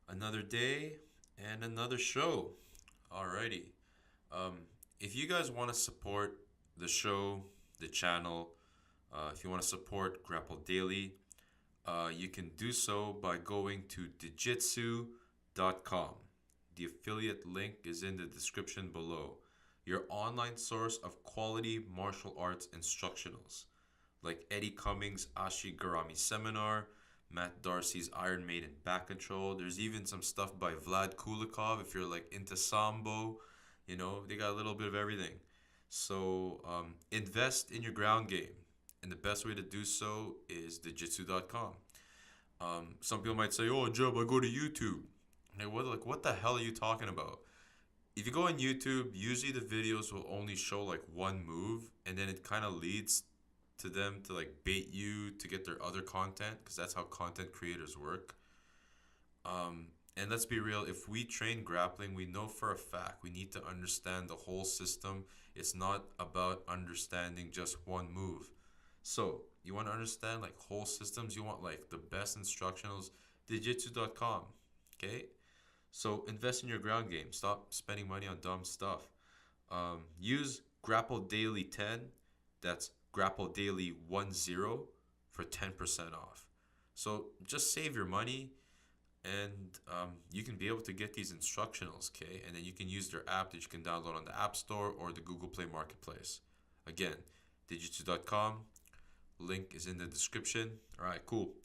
Another day and another show. Alrighty. If you guys want to support the show, the channel, if you want to support Grapple Daily, you can do so by going to Digitsu.com. The affiliate link is in the description below. Your online source of quality martial arts instructionals, like Eddie Cummings' Ashi Garami seminar, Matt Darcy's Iron Maiden back control. There's even some stuff by Vlad Kulikov if you're like into Sambo. They got a little bit of everything. So invest in your ground game. And the best way to do so is Digitsu.com. Some people might say, oh, Jeb, I go to YouTube. What the hell are you talking about? If you go on YouTube, usually the videos will only show like one move, and then it kind of leads to them to like bait you to get their other content, because that's how content creators work. And let's be real, if we train grappling, we know for a fact we need to understand the whole system. It's not about understanding just one move. So you want to understand like whole systems, you want like the best instructionals, Digitsu.com. Okay, so invest in your ground game. Stop spending money on dumb stuff. Use Grapple Daily 10. That's Grapple Daily 10 for 10% off. So just save your money, and you can be able to get these instructionals, okay? And then you can use their app that you can download on the App Store or the Google Play Marketplace. Again, Digitsu.com. Link is in the description. All right, cool.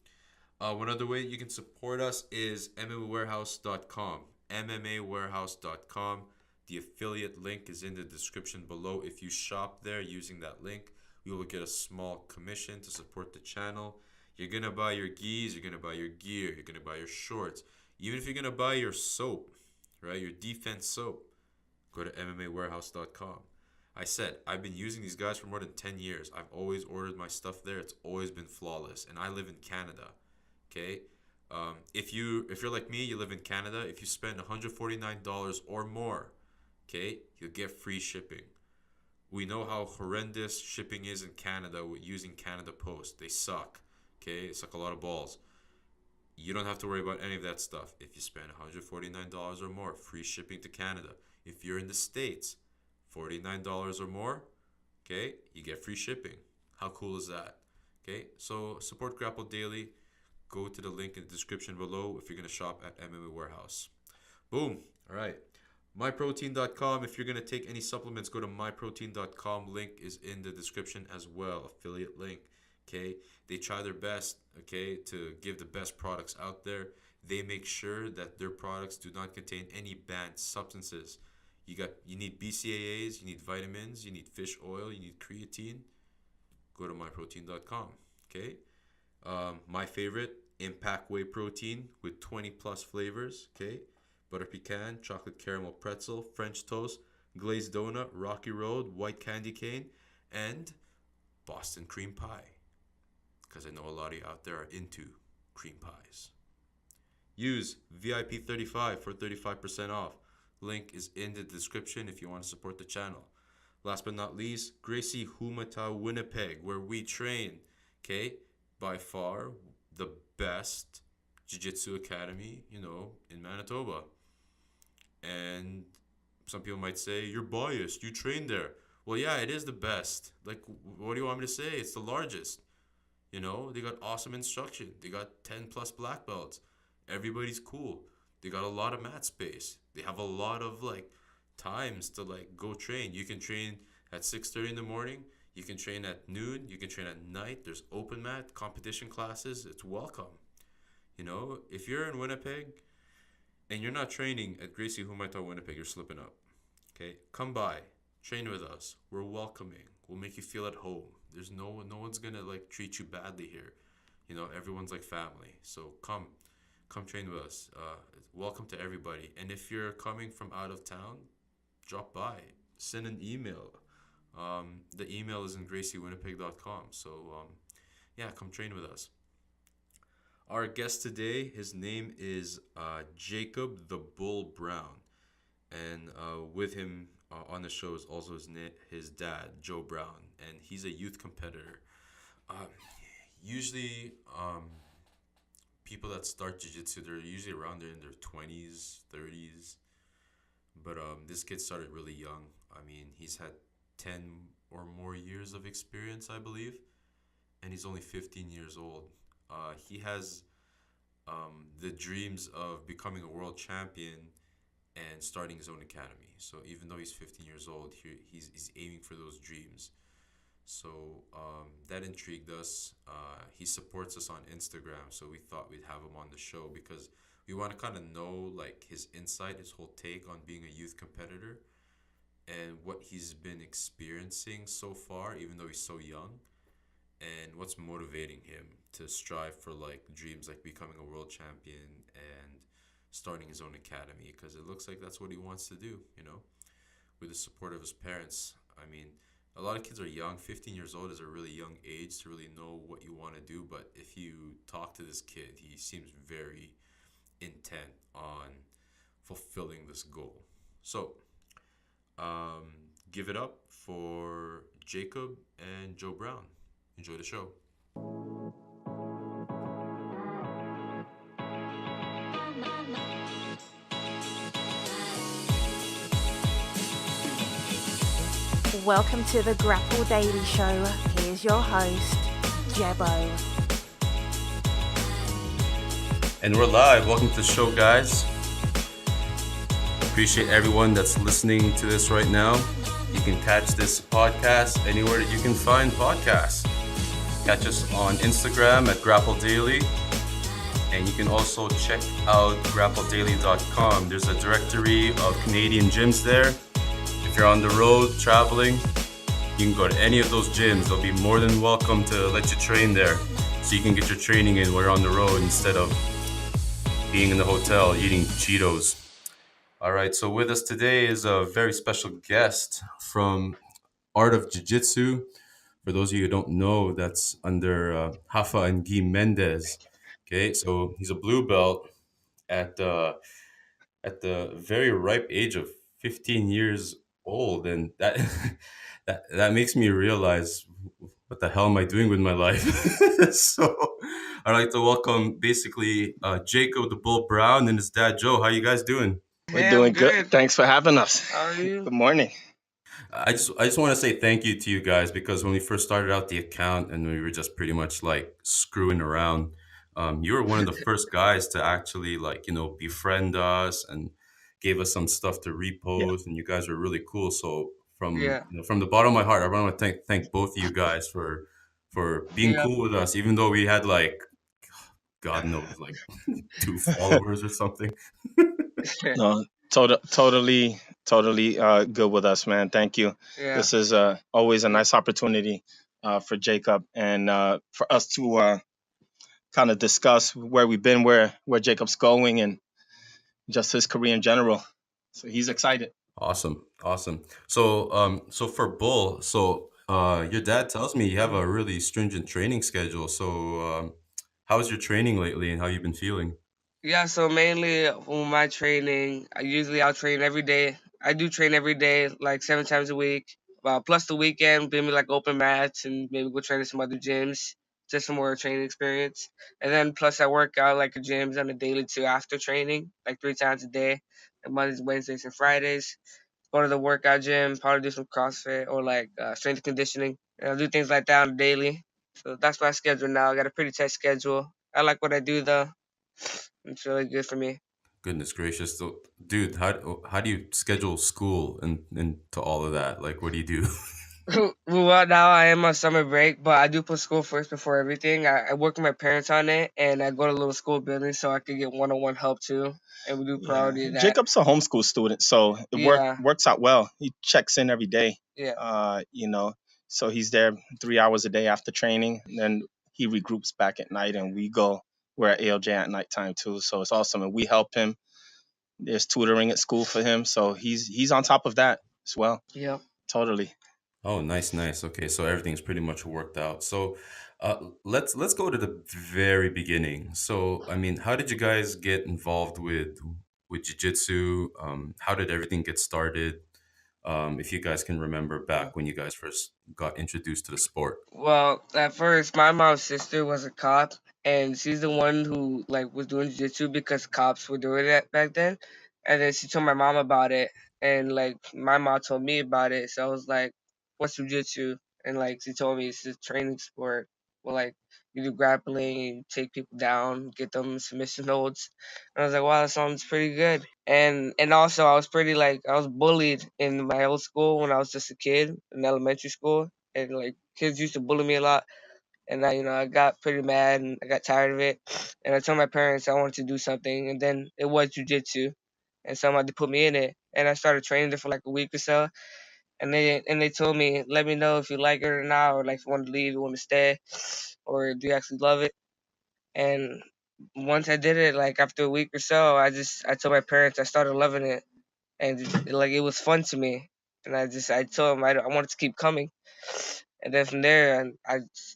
One other way you can support us is MMAWarehouse.com. MMAWarehouse.com. The affiliate link is in the description below. If you shop there using that link, you will get a small commission to support the channel. You're going to buy your gis, you're going to buy your gear, you're going to buy your shorts. Even if you're going to buy your soap, right, your defense soap, go to MMAWarehouse.com. I said, I've been using these guys for more than 10 years. I've always ordered my stuff there. It's always been flawless. And I live in Canada, okay? If you're like me, you live in Canada, if you spend $149 or more, okay, you'll get free shipping. We know how horrendous shipping is in Canada with using Canada Post. They suck, okay? They suck a lot of balls. You don't have to worry about any of that stuff. If you spend $149 or more, free shipping to Canada. If you're in the States, $49 or more, okay, you get free shipping. How cool is that? Okay, so support Grapple Daily. Go to the link in the description below if you're going to shop at MMA Warehouse. Boom. All right. Myprotein.com. If you're going to take any supplements, go to myprotein.com. Link is in the description as well. Affiliate link. Okay. They try their best, okay, to give the best products out there. They make sure that their products do not contain any banned substances. You need BCAAs, you need vitamins, you need fish oil, you need creatine. Go to myprotein.com. Okay. My favorite, Impact Whey Protein with 20 plus flavors. Okay. Butter pecan, chocolate caramel pretzel, French toast, glazed donut, Rocky Road, white candy cane, and Boston cream pie. Because I know a lot of you out there are into cream pies. Use VIP35 for 35% off. Link is in the description if you want to support the channel. Last but not least, Gracie, Humaita, Winnipeg, where we train. Okay, by far the best jiu-jitsu academy, in Manitoba. And some people might say, you're biased, you train there. Well, yeah, it is the best. Like, what do you want me to say? It's the largest. They got awesome instruction. They got 10 plus black belts. Everybody's cool. They got a lot of mat space. They have a lot of times to go train. You can train at 6:30 in the morning. You can train at noon. You can train at night. There's open mat, competition classes. It's welcome. If you're in Winnipeg and you're not training at Gracie Humaita Winnipeg, you're slipping up. Okay? Come by. Train with us. We're welcoming. We'll make you feel at home. There's no one's going to treat you badly here. Everyone's like family. So come train with us. Welcome to everybody. And if you're coming from out of town, drop by. Send an email. The email is in graciewinnipeg.com. So, come train with us. Our guest today, his name is Jacob the Bull Brown. And with him on the show is also his dad, Joe Brown, and he's a youth competitor. Uh, Usually, people that start jiu-jitsu, they're usually around there in their 20s, 30s. But this kid started really young. I mean, he's had 10 or more years of experience, I believe, and he's only 15 years old. He has the dreams of becoming a world champion and starting his own academy. So even though he's 15 years old, he's aiming for those dreams. So that intrigued us. He supports us on Instagram, so we thought we'd have him on the show because we want to kind of know like his insight, his whole take on being a youth competitor, and what he's been experiencing so far, even though he's so young, and what's motivating him to strive for like dreams like becoming a world champion and starting his own academy because it looks like that's what he wants to do, with the support of his parents. I mean, a lot of kids are young. 15 years old is a really young age to really know what you want to do. But if you talk to this kid, he seems very intent on fulfilling this goal. So, give it up for Jacob and Joe Brown. Enjoy the show. Welcome to the Grapple Daily Show. Here's your host, Jebo. And we're live. Welcome to the show, guys. Appreciate everyone that's listening to this right now. You can catch this podcast anywhere that you can find podcasts. Catch us on Instagram at Grapple Daily. And you can also check out grappledaily.com. There's a directory of Canadian gyms there. If you're on the road traveling, you can go to any of those gyms. They'll be more than welcome to let you train there so you can get your training in while you're on the road instead of being in the hotel eating Cheetos. All right, so with us today is a very special guest from Art of Jiu Jitsu. For those of you who don't know, that's under Rafa and Guy Mendes. Okay, so he's a blue belt at at the very ripe age of 15 years old, and that that makes me realize what the hell am I doing with my life. So I'd like to welcome basically Jacob the Bull Brown and his dad Joe. How you guys doing? We're Hey, doing I'm good. good. Thanks for having us. How are you? Good morning. I just want to say thank you to you guys because when we first started out the account and we were just pretty much like screwing around, you were one of the first guys to actually like befriend us and gave us some stuff to Yeah. repost, and you guys were really cool. So from Yeah. from the bottom of my heart, I want to thank both of you guys for being Yeah. cool with us, even though we had like God knows like two followers or something. No, totally good with us, man. Thank you. Yeah. This is always a nice opportunity for Jacob and for us to kind of discuss where we've been, where Jacob's going, and just his career in general. So he's excited. Awesome. So for Bull, your dad tells me you have a really stringent training schedule. So how's your training lately and how you been feeling? Yeah. So mainly for my training, I'll train every day. I do train every day, like 7 times a week. Plus the weekend, maybe like open mats and maybe go train at some other gyms, just some more training experience. And then plus I work out like the gyms on a daily too after training, like 3 times a day, like Mondays, Wednesdays, and Fridays. Go to the workout gym, probably do some CrossFit or like strength and conditioning. And I'll do things like that on a daily. So that's my schedule now. I got a pretty tight schedule. I like what I do though. It's really good for me. Goodness gracious. So, dude, how do you schedule school and to all of that? Like, what do you do? Well, now I am on summer break, but I do put school first before everything. I work with my parents on it, and I go to a little school building so I could get one-on-one help too. And we do priority that. Jacob's a homeschool student, so it Yeah, works out well. He checks in every day. yeah, So he's there 3 hours a day after training, and then he regroups back at night, and we're at ALJ at nighttime too. So it's awesome, and we help him. There's tutoring at school for him, so he's on top of that as well. yeah. Totally. Oh, nice. Okay, so everything's pretty much worked out. So let's go to the very beginning. So, I mean, how did you guys get involved with with jiu-jitsu? How did everything get started? If you guys can remember back when you guys first got introduced to the sport. Well, at first, my mom's sister was a cop, and she's the one who like was doing jiu-jitsu because cops were doing that back then. And then she told my mom about it, and like my mom told me about it. So I was like, "What's jiu-jitsu?" And like she told me it's a training sport. Well, like you do grappling, you take people down, get them submission holds. And I was like, "Wow, that sounds pretty good." And also I was pretty like I was bullied in my old school when I was just a kid in elementary school, and like kids used to bully me a lot, and I got pretty mad and I got tired of it, and I told my parents I wanted to do something, and then it was jujitsu, and somebody put me in it, and I started training it for like a week or so, and they told me let me know if you like it or not, or like if you want to leave, you want to stay, or do you actually love it, and once I did it, like after a week or so, I told my parents I started loving it, and like it was fun to me, and I told them I wanted to keep coming, and then from there, and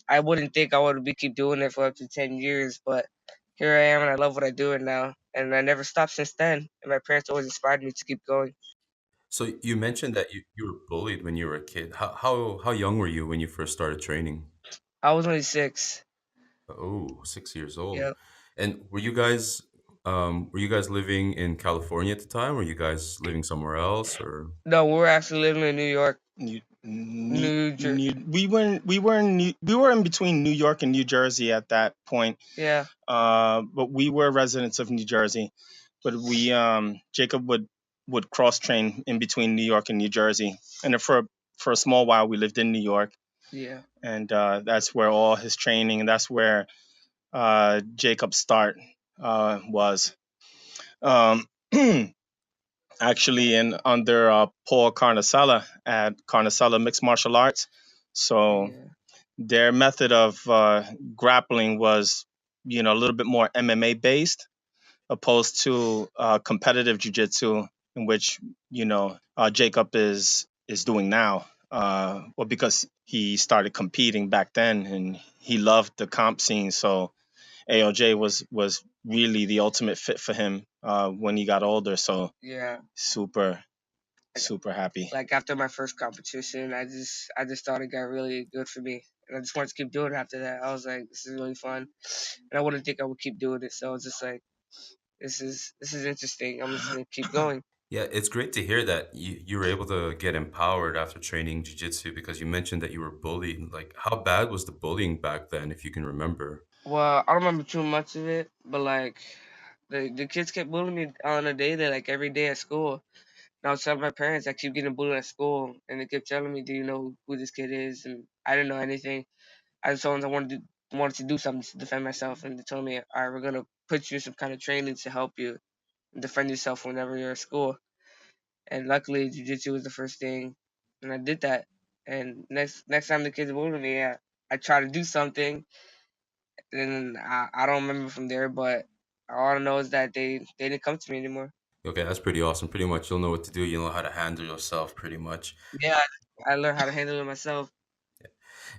I wouldn't think I would be keep doing it for up to 10 years, but here I am, and I love what I do it now, and I never stopped since then. And my parents always inspired me to keep going. So you mentioned that you were bullied when you were a kid. How young were you when you first started training? I was only 6. Oh, 6 years old. Yeah. And were you guys living in California at the time? Were you guys living somewhere else or? No, we were actually living in New York, New Jer- We were in between New York and New Jersey at that point. Yeah, But we were residents of New Jersey. But we Jacob would cross train in between New York and New Jersey, and then for a small while we lived in New York, yeah, and that's where all his training, and that's where Jacob's start was. Um, Actually, in under Paul Carnicella at Carnicella Mixed Martial Arts. So yeah, their method of grappling was, a little bit more MMA based, opposed to competitive jujitsu, in which Jacob is doing now. Well, because he started competing back then, and he loved the comp scene, so ALJ was really the ultimate fit for him when he got older. So yeah. super super happy. Like after my first competition, I just thought it got really good for me, and I just wanted to keep doing it after that. I was like, this is really fun, and I wouldn't think I would keep doing it. So I was just like, this is interesting. I'm just gonna keep going. Yeah, it's great to hear that you were able to get empowered after training jiu-jitsu because you mentioned that you were bullied. Like, how bad was the bullying back then, if you can remember? Well, I don't remember too much of it, but like the kids kept bullying me on a daily, like every day at school. And I was telling my parents I keep getting bullied at school, and they kept telling me, "Do you know who this kid is?" And I didn't know anything. I just told them I wanted to do something to defend myself, and they told me, "All right, we're gonna put you in some kind of training to help you defend yourself whenever you're at school." And luckily, jujitsu was the first thing, and I did that. And next time the kids bullied me, I try to do something, and I don't remember from there, but all I know is that they didn't come to me anymore. Okay, that's pretty awesome. Pretty much, you'll know what to do. You'll know how to handle yourself, pretty much. Yeah, I learned how to handle it myself.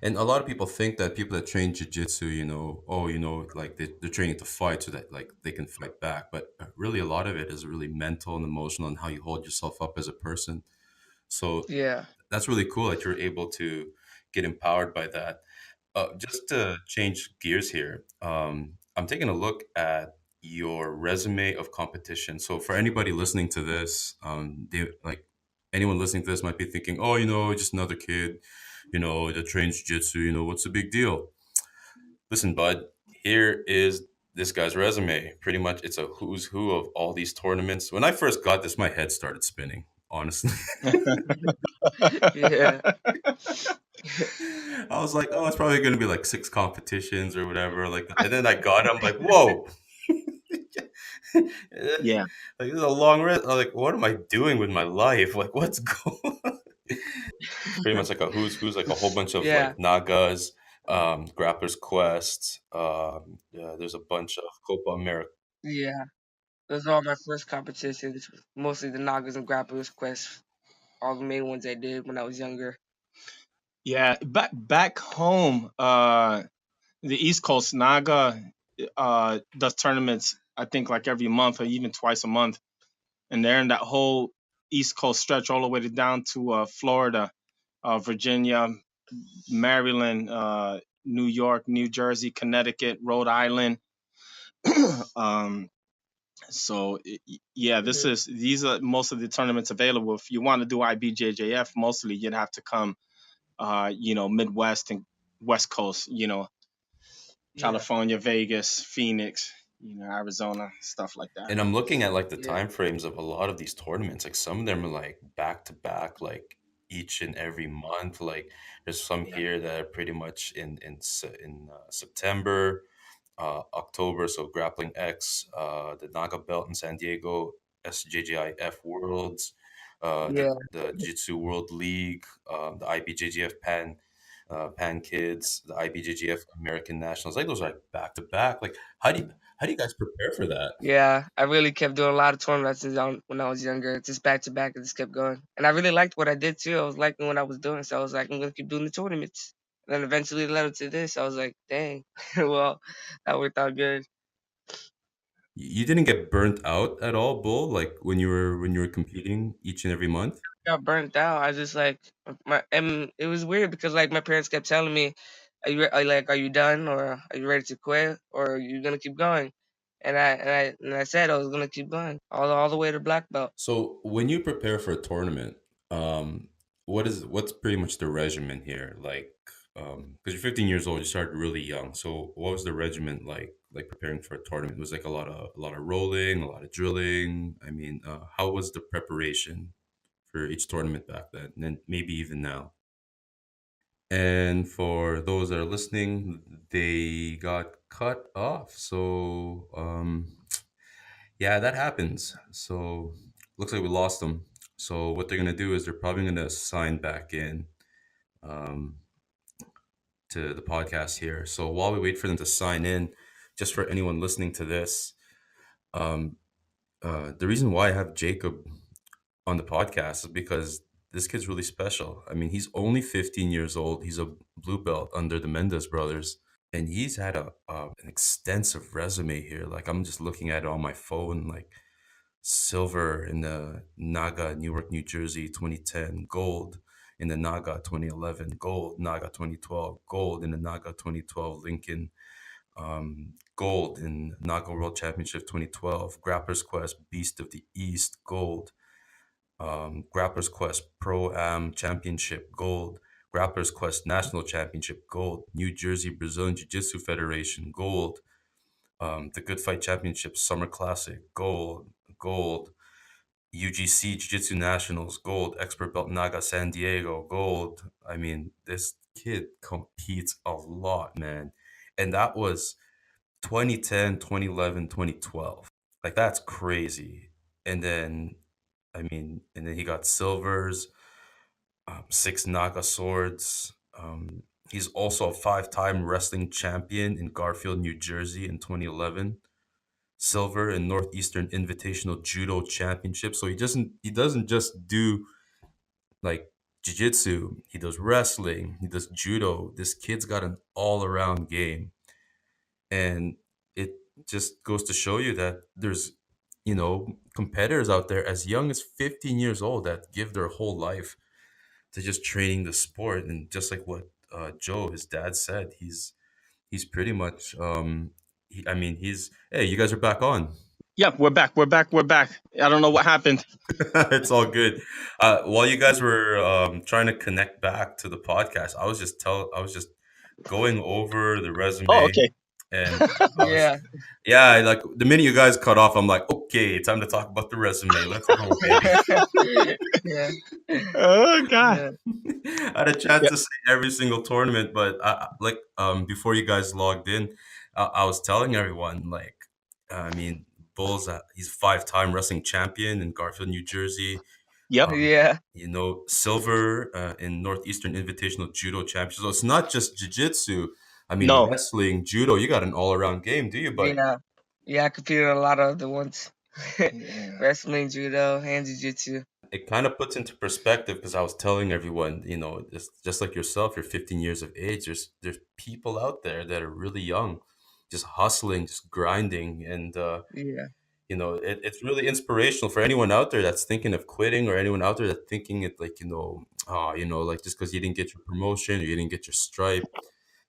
And a lot of people think that people that train jiu-jitsu, oh, like they're training to fight so that like they can fight back. But really, a lot of it is really mental and emotional and how you hold yourself up as a person. So Yeah, that's really cool that you're able to get empowered by that. Just to change gears here, I'm taking a look at your resume of competition. So for anybody listening to this, like anyone listening to this might be thinking, oh, just another kid, that trains jiu-jitsu. What's the big deal? Listen, bud, here is this guy's resume. Pretty much, it's a who's who of all these tournaments. When I first got this, my head started spinning. Honestly, yeah, I was like, oh, it's probably going to be like 6 competitions or whatever. Like, and then I got it. I'm like, whoa. Yeah. Like, this is a long list. I'm like, what am I doing with my life? Like, what's going on? It's pretty much like a who's like a whole bunch of yeah, like Nagas, Grappler's Quest. Yeah, there's a bunch of Copa America. yeah. Those are all my first competitions. Mostly the Nagas and Grapplers Quest, all the main ones I did when I was younger. Yeah, back home, the East Coast Naga does tournaments, I think like every month or even twice a month. and they're in that whole East Coast stretch all the way down to Florida, Virginia, Maryland, New York, New Jersey, Connecticut, Rhode Island. um, yeah, these are most of the tournaments available. If you want to do IBJJF, mostly you'd have to come, Midwest and West Coast, Yeah. California, Vegas, Phoenix, Arizona, stuff like that. And I'm looking at like the Yeah. time frames of a lot of these tournaments. Like some of them are like back to back, like each and every month. Like there's some Yeah. here that are pretty much in September, October. So Grappling X, the Naga Belt in San Diego, SJJIF Worlds, Yeah. the Jiu-Jitsu World League, the IBJJF Pan Kids, the IBJJF American Nationals. Like those are like back to back. Like how do you guys prepare for that? Yeah, I really kept doing a lot of tournaments when I was younger, just back to back. I just kept going, and I really liked what I did too. I was liking what I was doing, so I was like, I'm gonna keep doing the tournaments. And then eventually it led up to this. I was like, dang, well, that worked out good. You didn't get burnt out at all, Bull, like when you were competing each and every month? Got burnt out. I just like and it was weird because like my parents kept telling me, are you done or are you ready to quit or are you gonna keep going?" And I said I was gonna keep going all the way to black belt. So when you prepare for a tournament, what's pretty much the regimen here? Like, because you're 15 years old, you started really young. So what was the regimen like preparing for a tournament? Was like a lot of rolling, a lot of drilling. I mean, how was the preparation for each tournament back then, and then maybe even now? And for those that are listening, they got cut off. So yeah, that happens. So looks like we lost them. So what they're gonna do is they're probably gonna sign back in um, to the podcast here. So while we wait for them to sign in, just for anyone listening to this, um, the reason why I have Jacob on the podcast is because this kid's really special. I mean, he's only 15 years old. He's a blue belt under the Mendes brothers, and he's had an extensive resume here. Like I'm just looking at it on my phone, like silver in the Naga Newark, New Jersey 2010, gold in the Naga 2011, gold Naga 2012, gold in the Naga 2012 Lincoln, gold in Naga World Championship 2012, Grappler's Quest Beast of the East, gold, Grappler's Quest Pro Am Championship, gold, Grappler's Quest National Championship, gold, New Jersey Brazilian Jiu Jitsu Federation, gold, the Good Fight Championship Summer Classic, gold, gold, UGC Jiu Jitsu Nationals, gold, Expert Belt Naga San Diego, gold. I mean, this kid competes a lot, man. And that was 2010, 2011, 2012. Like, that's crazy. And then, and then he got silvers, six Naga swords. He's also a five-time wrestling champion in Garfield, New Jersey in 2011, silver in Northeastern Invitational Judo Championship. So he doesn't just do like jiu-jitsu. He does wrestling, he does judo. This kid's got an all-around game. And it just goes to show you that there's, competitors out there as young as 15 years old that give their whole life to just training the sport. And just like what Joe, his dad, said, he's pretty much he's hey, you guys are back on. Yep, we're back. We're back. We're back. I don't know what happened. It's all good. While you guys were trying to connect back to the podcast, I was just going over the Oh, resume, okay. and I was Yeah, yeah, like the minute you guys cut off, I'm like, okay, time to talk about the resume. Let's go, baby. yeah, Oh God. yeah, I had a chance Yep. to say every single tournament, but like before you guys logged in, I was telling everyone like, I mean, Bulls, he's a five-time wrestling champion in Garfield, New Jersey. Yep. yeah, Silver in Northeastern Invitational Judo Championship. So it's not just jiu-jitsu. I mean, No. wrestling, judo. You got an all-around game, do you, buddy? yeah, yeah. I competed in a lot of other ones: Yeah. wrestling, judo, and jiu-jitsu. It kind of puts into perspective because I was telling everyone, just like yourself, you're 15 years of age. There's people out there that are really young, just hustling, just grinding, and Yeah, it's really inspirational for anyone out there that's thinking of quitting, or anyone out there that's thinking it, like, like, just because you didn't get your promotion or you didn't get your stripe,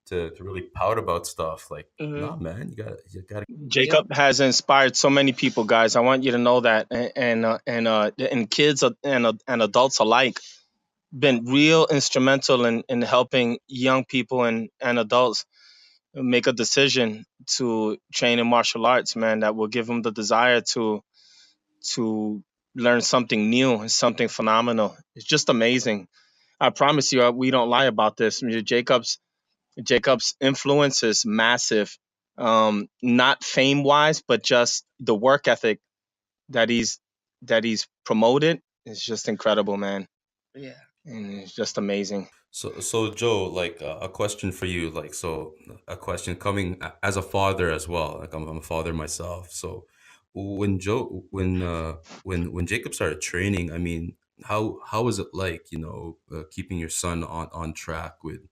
to really pout about stuff. Like, Mhm. nah, man, you gotta. Yep. Jacob has inspired so many people, guys. I want you to know that, and kids and adults alike, been real instrumental in helping young people and adults make a decision to train in martial arts, man, that will give them the desire to learn something new and something phenomenal. It's just amazing. I promise you, we don't lie about this. I mean, Jacob's influence is massive. Not fame wise, but just the work ethic that he's promoted is just incredible, man. Yeah. And it's just amazing. So Joe, like, a question for you, like, so a question coming as a father as well. Like, I'm a father myself. So when Jacob started training, I mean, how was it like, keeping your son on track with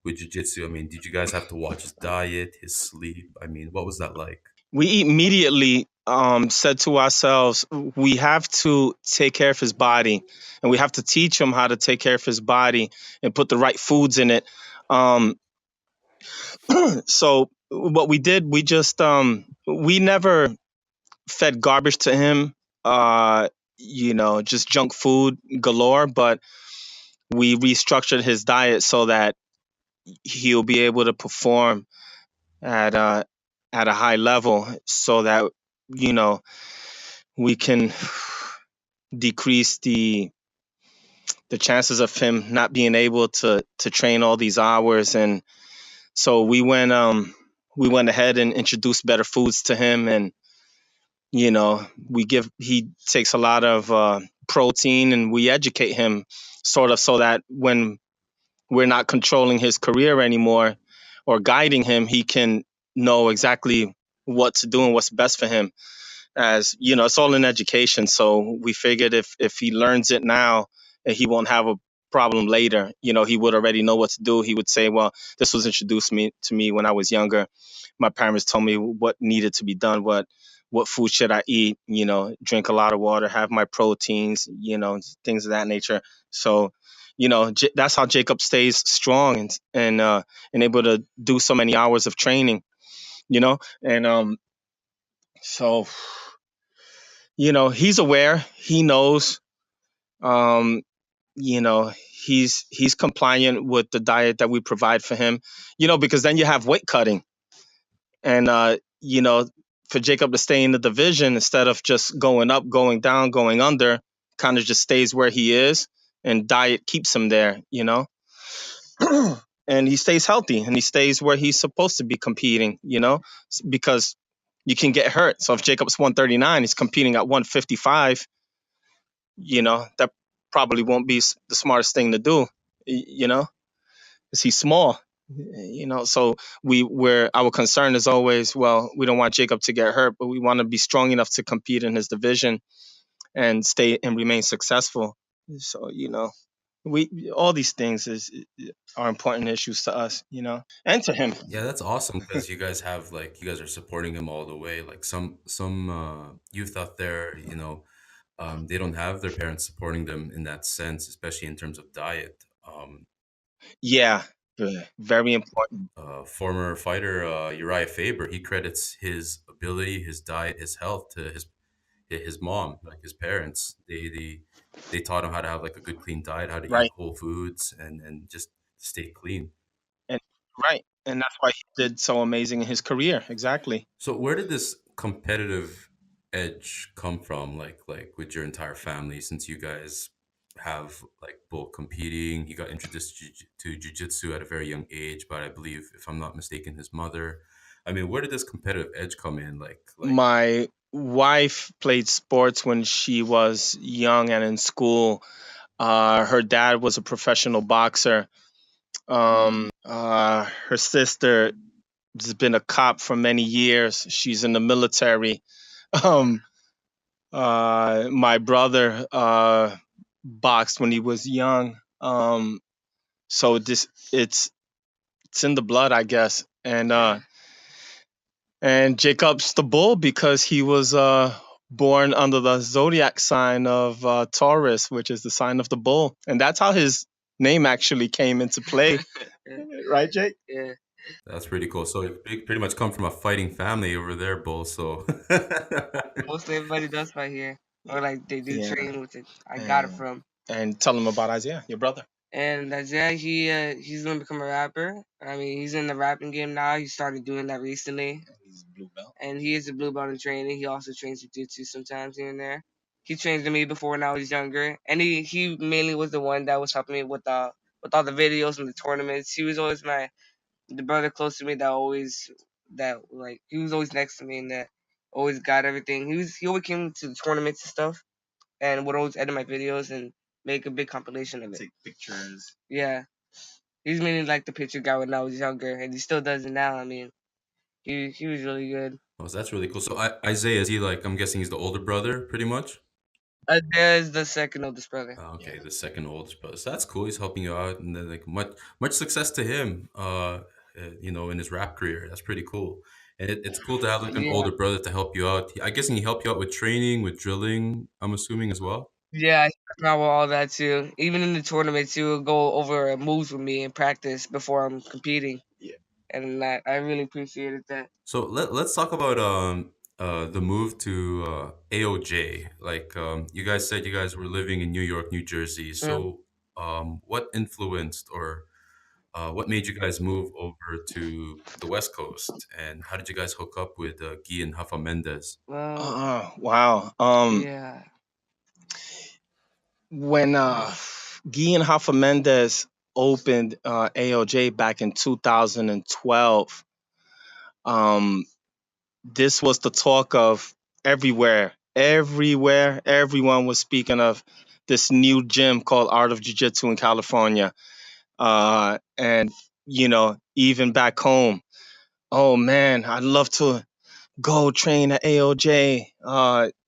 jujitsu? I mean, did you guys have to watch his diet, his sleep? I mean, what was that like? We immediately said to ourselves, we have to take care of his body, and we have to teach him how to take care of his body and put the right foods in it. Um, so what we did, we just we never fed garbage to him, just junk food galore, but we restructured his diet so that he'll be able to perform at at a high level, so that you know we can decrease the chances of him not being able to train all these hours. And so we went ahead and introduced better foods to him. And he takes a lot of protein, and we educate him sort of so that when we're not controlling his career anymore or guiding him, he can know exactly what to do and what's best for him. As it's all in education. So we figured if he learns it now, he won't have a problem later. He would already know what to do. He would say, well, this was introduced to me when I was younger. My parents told me what needed to be done, what food should I eat, drink a lot of water, have my proteins, things of that nature. So that's how Jacob stays strong and able to do so many hours of training. And so he's aware, he knows, um you know he's compliant with the diet that we provide for him, because then you have weight cutting. And for Jacob to stay in the division instead of just going up, going down, going under, kind of just stays where he is, and diet keeps him there. And he stays healthy, and he stays where he's supposed to be competing, because you can get hurt. So if Jacob's 139, he's competing at 155, that probably won't be the smartest thing to do, because he's small. So our concern is always, well, we don't want Jacob to get hurt, but we want to be strong enough to compete in his division and stay and remain successful. So we all these things are important issues to us, and to him. Yeah, that's awesome, because you guys are supporting him all the way. Like, some youth out there, they don't have their parents supporting them in that sense, especially in terms of diet. Yeah, very important. Former fighter, Uriah Faber, he credits his ability, his diet, his health to his mom, like his parents. They taught him how to have, like, a good clean diet, how to eat Right. whole foods, and just stay clean. And right, and that's why he did so amazing in his career. Exactly. So where did this competitive edge come from? Like with your entire family, since you guys have, like, both competing. He got introduced to jujitsu at a very young age, but I believe, if I'm not mistaken, his mother. I mean, where did this competitive edge come in? Like. My wife played sports when she was young and in school. Her dad was a professional boxer. Her sister has been a cop for many years. She's in the military. Um, my brother boxed when he was young. So it's in the blood, I guess. And And Jacob's the bull because he was born under the zodiac sign of Taurus, which is the sign of the bull. And that's how his name actually came into play. Yeah. Right, Jake? Yeah. That's pretty cool. So you pretty much come from a fighting family over there, Bull. So Mostly everybody does fight here, or like they do Yeah. train with it. I got it And, from. and tell him about Isaiah, your brother. And Isaiah, he's gonna become a rapper. I mean, he's in the rapping game now. He started doing that recently, He's a blue belt. and he is a blue belt in training. He also trains jiu-jitsu sometimes here and there. He trained me before when I was younger, and he mainly was the one that was helping me with all the videos and the tournaments. He was always the brother close to me that like he was always next to me and that always got everything. He always came to the tournaments and stuff, and would always edit my videos and make a big compilation of it. Take pictures. Yeah, he's mainly like the picture guy when I was younger, and he still does it now. I mean, he was really good. oh, so that's really cool. So Isaiah, is he like? I'm guessing he's the older brother, pretty much. There's the second oldest brother. Okay, the second oldest brother. So that's cool. He's helping you out, and then like much success to him. In his rap career. That's pretty cool. And it's cool to have like an Yeah, older brother to help you out. I guess he helped you out with training, with drilling. I'm assuming as well. yeah, I know all that too. Even in the tournaments, he would go over moves with me and practice before I'm competing. Yeah. And I really appreciated that. So let's talk about the move to AOJ. Like you guys said, you guys were living in New York, New Jersey. Yeah. So what influenced or what made you guys move over to the West Coast, and how did you guys hook up with Guy and Hafa Mendes? Well, Wow. yeah. When Guy and Hafa Mendes opened AOJ back in 2012, this was the talk of everywhere. Everywhere, everyone was speaking of this new gym called Art of Jiu Jitsu in California. And, even back home, oh man, I'd love to go train at AOJ.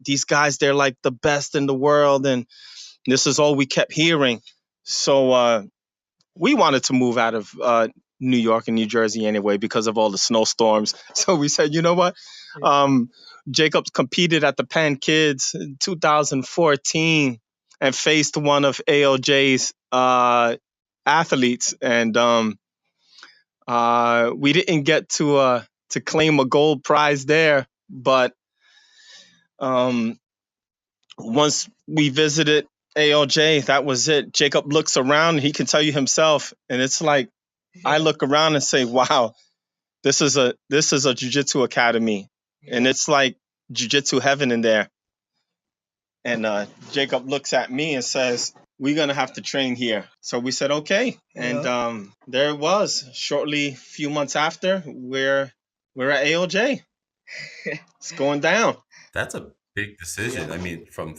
These guys, they're like the best in the world. And this is all we kept hearing. So we wanted to move out of New York and New Jersey anyway because of all the snowstorms. So we said, you know what? Jacobs competed at the Pan Kids in 2014 and faced one of AOJ's athletes. And we didn't get to claim a gold prize there. But once we visited ALJ, that was it. Jacob looks around, he can tell you himself, and it's like I look around and say, "Wow, this is a jiu-jitsu academy." And it's like jiu-jitsu heaven in there. And Jacob looks at me and says, "We're gonna have to train here." So we said, "Okay." And there it was. Shortly, a few months after, we're at ALJ. It's going down. That's a big decision. I mean, from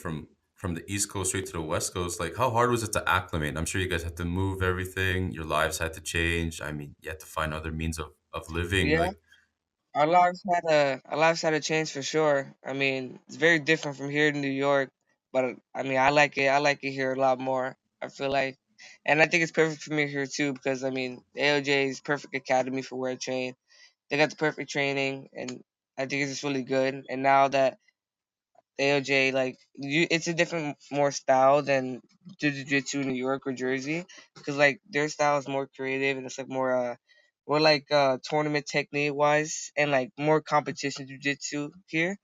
the East Coast straight to the West Coast, like how hard was it to acclimate? I'm sure you guys had to move everything. Your lives had to change. I mean, you had to find other means of living. Yeah. Like, Our lives had a change for sure. I mean, it's very different from here in New York, but I mean, I like it. I like it here a lot more. I feel like, and I think it's perfect for me here too because I mean, AOJ is perfect academy for where I train. They got the perfect training, and I think it's just really good. And now that AOJ, like, it's a different more style than Jiu-Jitsu in New York or Jersey, because like their style is more creative and it's like more like tournament technique wise and like more competition Jiu-Jitsu here.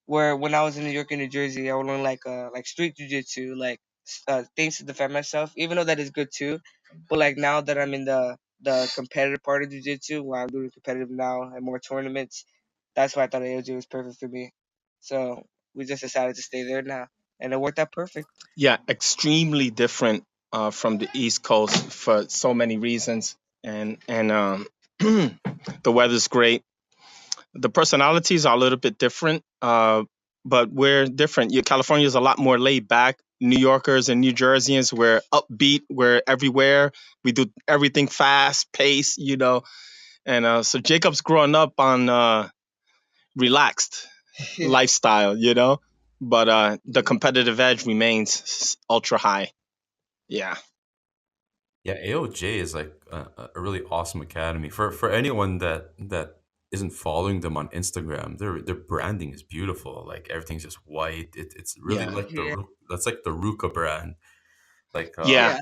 Where when I was in New York and New Jersey, I would learn like street Jiu-Jitsu, like things to defend myself, even though that is good too. But like now that I'm in the competitive part of Jiu-Jitsu, where I'm doing competitive now and more tournaments, that's why I thought AOJ was perfect for me. So we just decided to stay there now, and it worked out perfect. Yeah, extremely different from the East Coast for so many reasons, and the weather's great. The personalities are a little bit different, but we're different. California is a lot more laid back. New Yorkers and New Jerseyans, we're upbeat. We're everywhere. We do everything fast paced. And so Jacob's growing up on relaxed lifestyle. But the competitive edge remains ultra high. Yeah. yeah, AOJ is like a really awesome academy for anyone that isn't following them on Instagram, their branding is beautiful. Like everything's just white. It's really Yeah. like Yeah. that's like the Ruka brand. Like Yeah.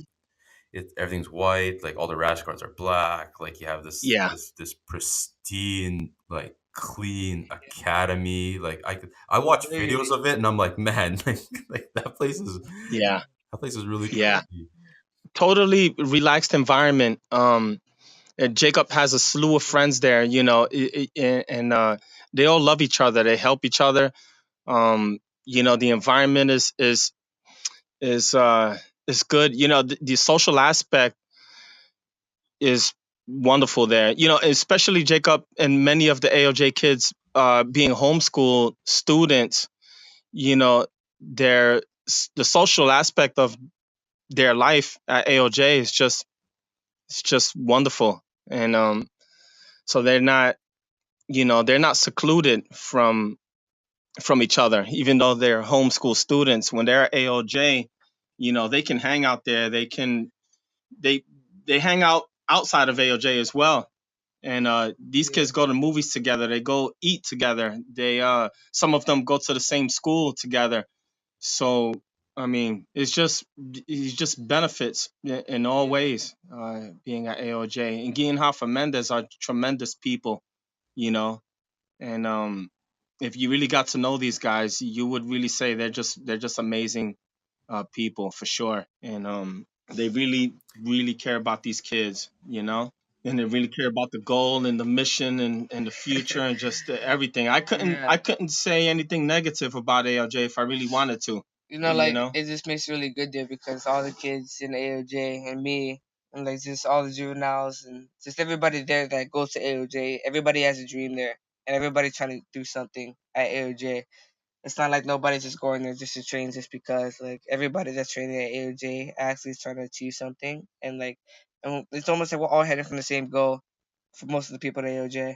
Yeah. everything's white. Like all the rash guards are black. Like you have Yeah. this pristine, like clean academy. Like I watch videos Really. of it and I'm like, man, like Yeah. that place is really Yeah. crazy. Totally relaxed environment. And Jacob has a slew of friends there, you know, and they all love each other. They help each other. You know, the environment is is good. You know, the social aspect is wonderful there. You know, especially Jacob and many of the AOJ kids being homeschool students. You know, their the social aspect of their life at AOJ is just it's just wonderful, and so they're not, you know, they're not secluded from each other, even though they're homeschool students. When they're at AOJ, you know, they can hang out there. They they hang out outside of AOJ as well. And these Yeah. kids go to movies together. They go eat together. They some of them go to the same school together. So I mean, it's just benefits in all Yeah. ways being at AOJ. And Guy and Hoffa Mendes are tremendous people, you know. And if you really got to know these guys, you would really say they're just amazing people for sure. And they really care about these kids, you know. And they really care about the goal and the mission and the future and just everything. Yeah. I couldn't say anything negative about ALJ if I really wanted to, You know, you like know. it just makes it really good there because all the kids in AOJ and me and like just all the juveniles and just everybody there that goes to AOJ, everybody has a dream there and everybody trying to do something at AOJ. It's not like nobody's just going there just to train just because like everybody that's training at AOJ actually is trying to achieve something and like and it's almost like we're all heading from the same goal for most of the people at AOJ.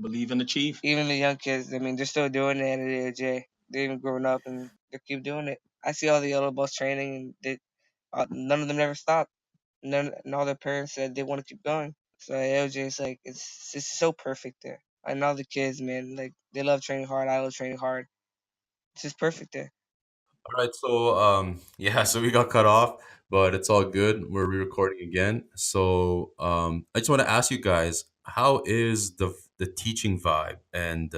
Believe and achieve. Even the young kids, I mean, they're still doing it at the AOJ. They're even growing up and they keep doing it. I see all the yellow bus training and none of them never stop. And all their parents said they want to keep going. So AOJ is like it's so perfect there. And all the kids, man, like they love training hard. I love training hard. It's just perfect there. All right, so yeah, so we got cut off, but it's all good. We're re-recording again. So I just want to ask you guys, how is the teaching vibe, and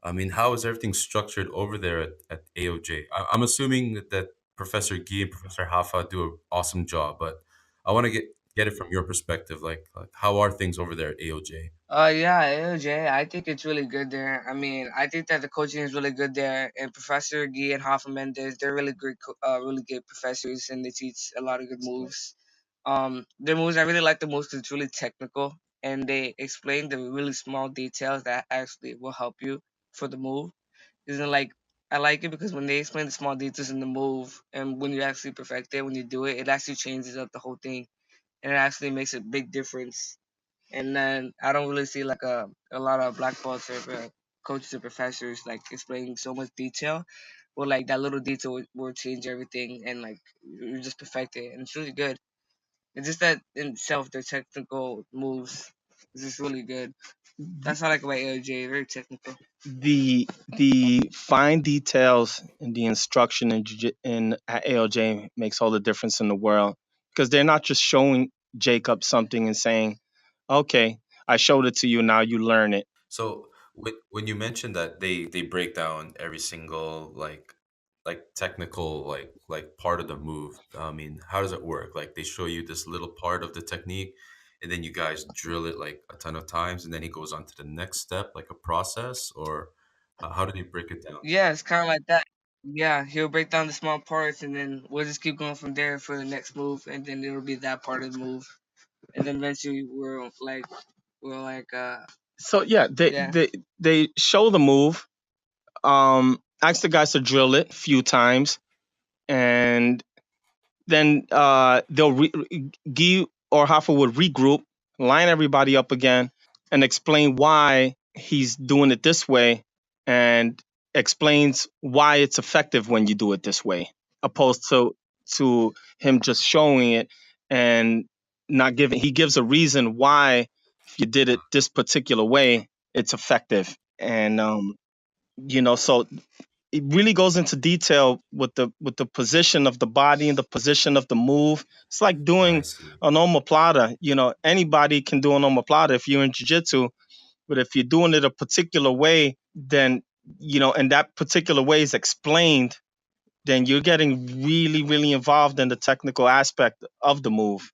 I mean, how is everything structured over there at AOJ? I'm assuming that Professor Guy and Professor Hafa do an awesome job, but I want to get it from your perspective. Like how are things over there at AOJ? Yeah, AOJ, I think it's really good there. I mean, I think that the coaching is really good there, and Professor Guy and Hoffa Mendes, they're really great, really good professors, and they teach a lot of good moves. Their moves, I really like the moves 'cause it's really technical, and they explain the really small details that actually will help you for the move. Isn't like I like it because when they explain the small details in the move, and when you actually perfect it, when you do it, it actually changes up the whole thing, and it actually makes a big difference. And then I don't really see like a lot of black belts or coaches or professors like explaining so much detail. Well, like that little detail will change everything, and like you just perfect it, and it's really good. It's just that in itself, their technical moves is just really good. That's how I like about AOJ, very technical. The fine details in the instruction in at ALJ makes all the difference in the world, because they're not just showing Jacob something and saying, "Okay, I showed it to you. Now you learn it." So when you mentioned that they break down every single like technical like part of the move, I mean, how does it work? Like they show you this little part of the technique, and then you guys drill it like a ton of times, and then he goes on to the next step, like a process, or how do they break it down? Yeah, it's kind of like that. Yeah, he'll break down the small parts, and then we'll just keep going from there for the next move, and then it'll be that part of the move, and then eventually we're like So yeah, yeah. they show the move, ask the guys to drill it a few times, and then Guy or Hoffa would regroup, line everybody up again, and explain why he's doing it this way, and explains why it's effective when you do it this way, opposed to him just showing it and not giving. He gives a reason why if you did it this particular way, it's effective. And so it really goes into detail with the position of the body and the position of the move. It's like I doing see. an omoplata. Anybody can do an omoplata if you're in jiu-jitsu, but if you're doing it a particular way, then and that particular way is explained, then you're getting really, really involved in the technical aspect of the move.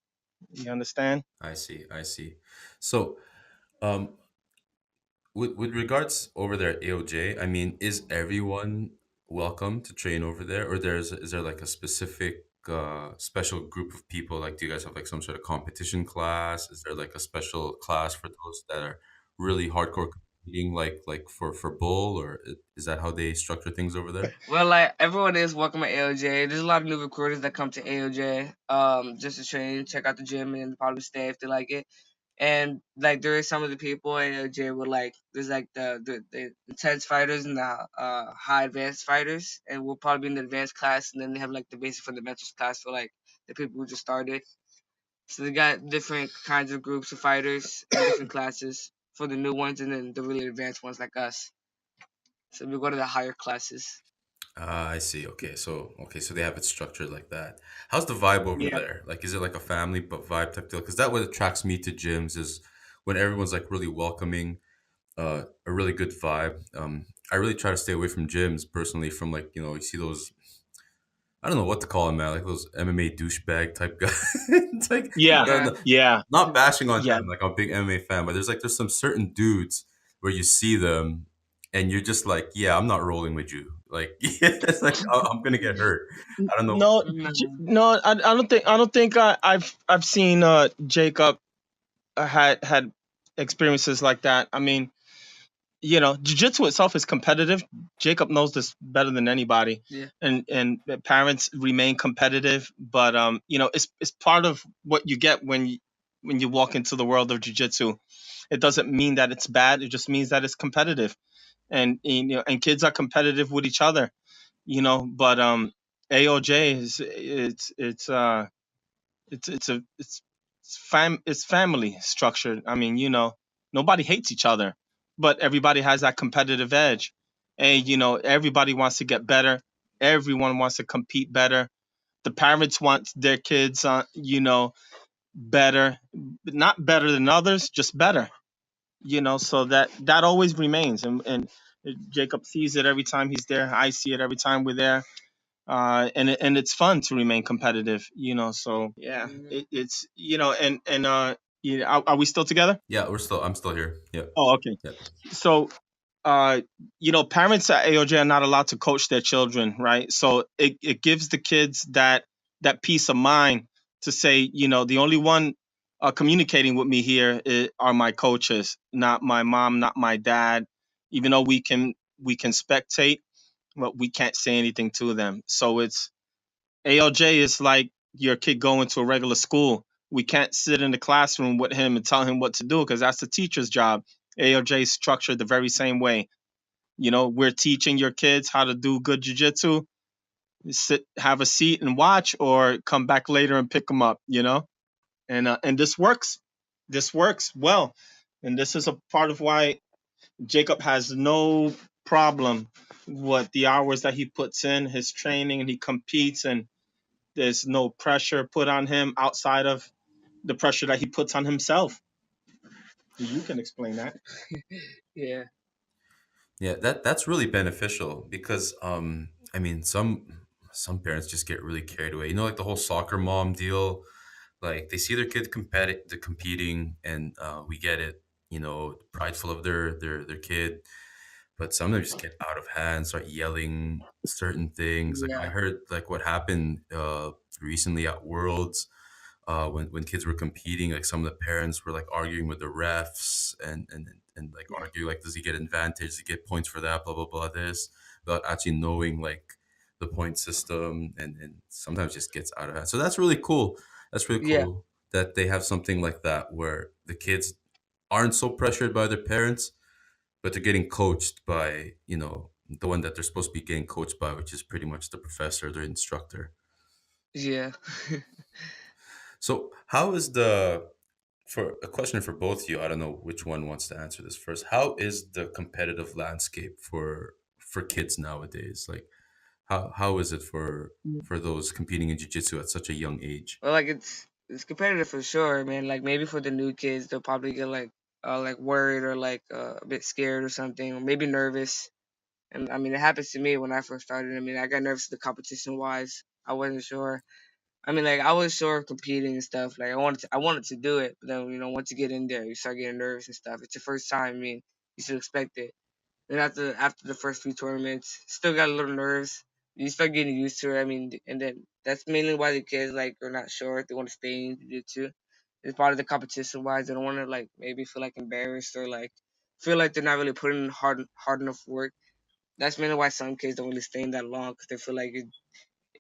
You understand? I see. I see. So, um, with regards over there at AOJ, I mean, is everyone welcome to train over there, or is there like a specific special group of people? Like, do you guys have like some sort of competition class? Is there like a special class for those that are really hardcore competing, like for bull, or is that how they structure things over there? Well, like everyone is welcome at AOJ. There's a lot of new recruiters that come to AOJ, just to train, check out the gym, and probably stay if they like it. And like there is some of the people at AOJ with like there's like the intense fighters and the high advanced fighters, and we'll probably be in the advanced class, and then they have like the basic fundamentals class for like the people who just started. So they got different kinds of groups of fighters and different classes for the new ones, and then the really advanced ones like us. So we go to the higher classes. Ah, I see. So they have it structured like that. How's the vibe over Yeah. there? Like, is it like a family but vibe type deal? Because that what attracts me to gyms is when everyone's like really welcoming, a really good vibe. I really try to stay away from gyms personally. From like you see those, I don't know what to call them, man. Like those MMA douchebag type guys. It's like Yeah, uh, yeah, not bashing on yeah. them. Like I'm a big MMA fan, but there's some certain dudes where you see them and you're just like, yeah, I'm not rolling with you. Like, yeah, it's like I'm gonna get hurt. I don't know. No, No. no. I don't think I've seen Jacob had experiences like that. I mean, jiu-jitsu itself is competitive. Jacob knows this better than anybody, Yeah. and parents remain competitive. But it's part of what you get when you walk into the world of jiu-jitsu. It doesn't mean that it's bad. It just means that it's competitive, and kids are competitive with each other. But AOJ is it's family structured. I mean, nobody hates each other, but everybody has that competitive edge. And everybody wants to get better. Everyone wants to compete better. The parents want their kids better, not better than others, just better. So that always remains. And Jacob sees it every time he's there. I see it every time we're there. And it's fun to remain competitive. So yeah, Mhm. it's are we still together? Yeah, I'm still here. Yeah, Oh, okay. yeah. So parents at AOJ are not allowed to coach their children, right? So it gives the kids that peace of mind to say, the only one communicating with me here are my coaches, not my mom, not my dad. Even though we can spectate, but we can't say anything to them. So it's ALJ is like your kid going to a regular school. We can't sit in the classroom with him and tell him what to do because that's the teacher's job. ALJ is structured the very same way. We're teaching your kids how to do good jujitsu. Sit, have a seat and watch, or come back later and pick them up. And this works. This works well, and this is a part of why Jacob has no problem with the hours that he puts in his training, and he competes, and there's no pressure put on him outside of the pressure that he puts on himself. You can explain that. Yeah. Yeah, that's really beneficial because I mean some parents just get really carried away. Like the whole soccer mom deal. Like they see their kid competing, and we get it. Prideful of their kid, but some of them just get out of hand, start yelling certain things. Like I Yeah. heard like what happened recently at Worlds when kids were competing, like some of the parents were like arguing with the refs and like argue like, does he get advantage? Does he get points for that? Blah blah blah. This without actually knowing like the point system, and sometimes just gets out of hand. So that's really cool. That's really Yeah. cool that they have something like that where the kids aren't so pressured by their parents, but they're getting coached by the one that they're supposed to be getting coached by, which is pretty much the professor, their instructor. Yeah. So how is the For a question for both of you, I don't know which one wants to answer this first. How is the competitive landscape for kids nowadays? Like, how is it for those competing in jiu-jitsu at such a young age? Well, like it's competitive for sure, man. Like maybe for the new kids, they'll probably get like worried or like a bit scared or something, or maybe nervous. And I mean, it happens to me when I first started. I mean, I got nervous the competition wise. I wasn't sure. I mean, like I was sure of competing and stuff. Like I wanted to do it, but then once you get in there, you start getting nervous and stuff. It's your first time. I mean, you should expect it. Then after the first few tournaments, still got a little nerves. You start getting used to it. I mean, and then that's mainly why the kids like are not sure if they want to stay in jiu-jitsu. It's part of the competition wise. They don't want to like maybe feel like embarrassed or like feel like they're not really putting in hard enough work. That's mainly why some kids don't really stay in that long because they feel like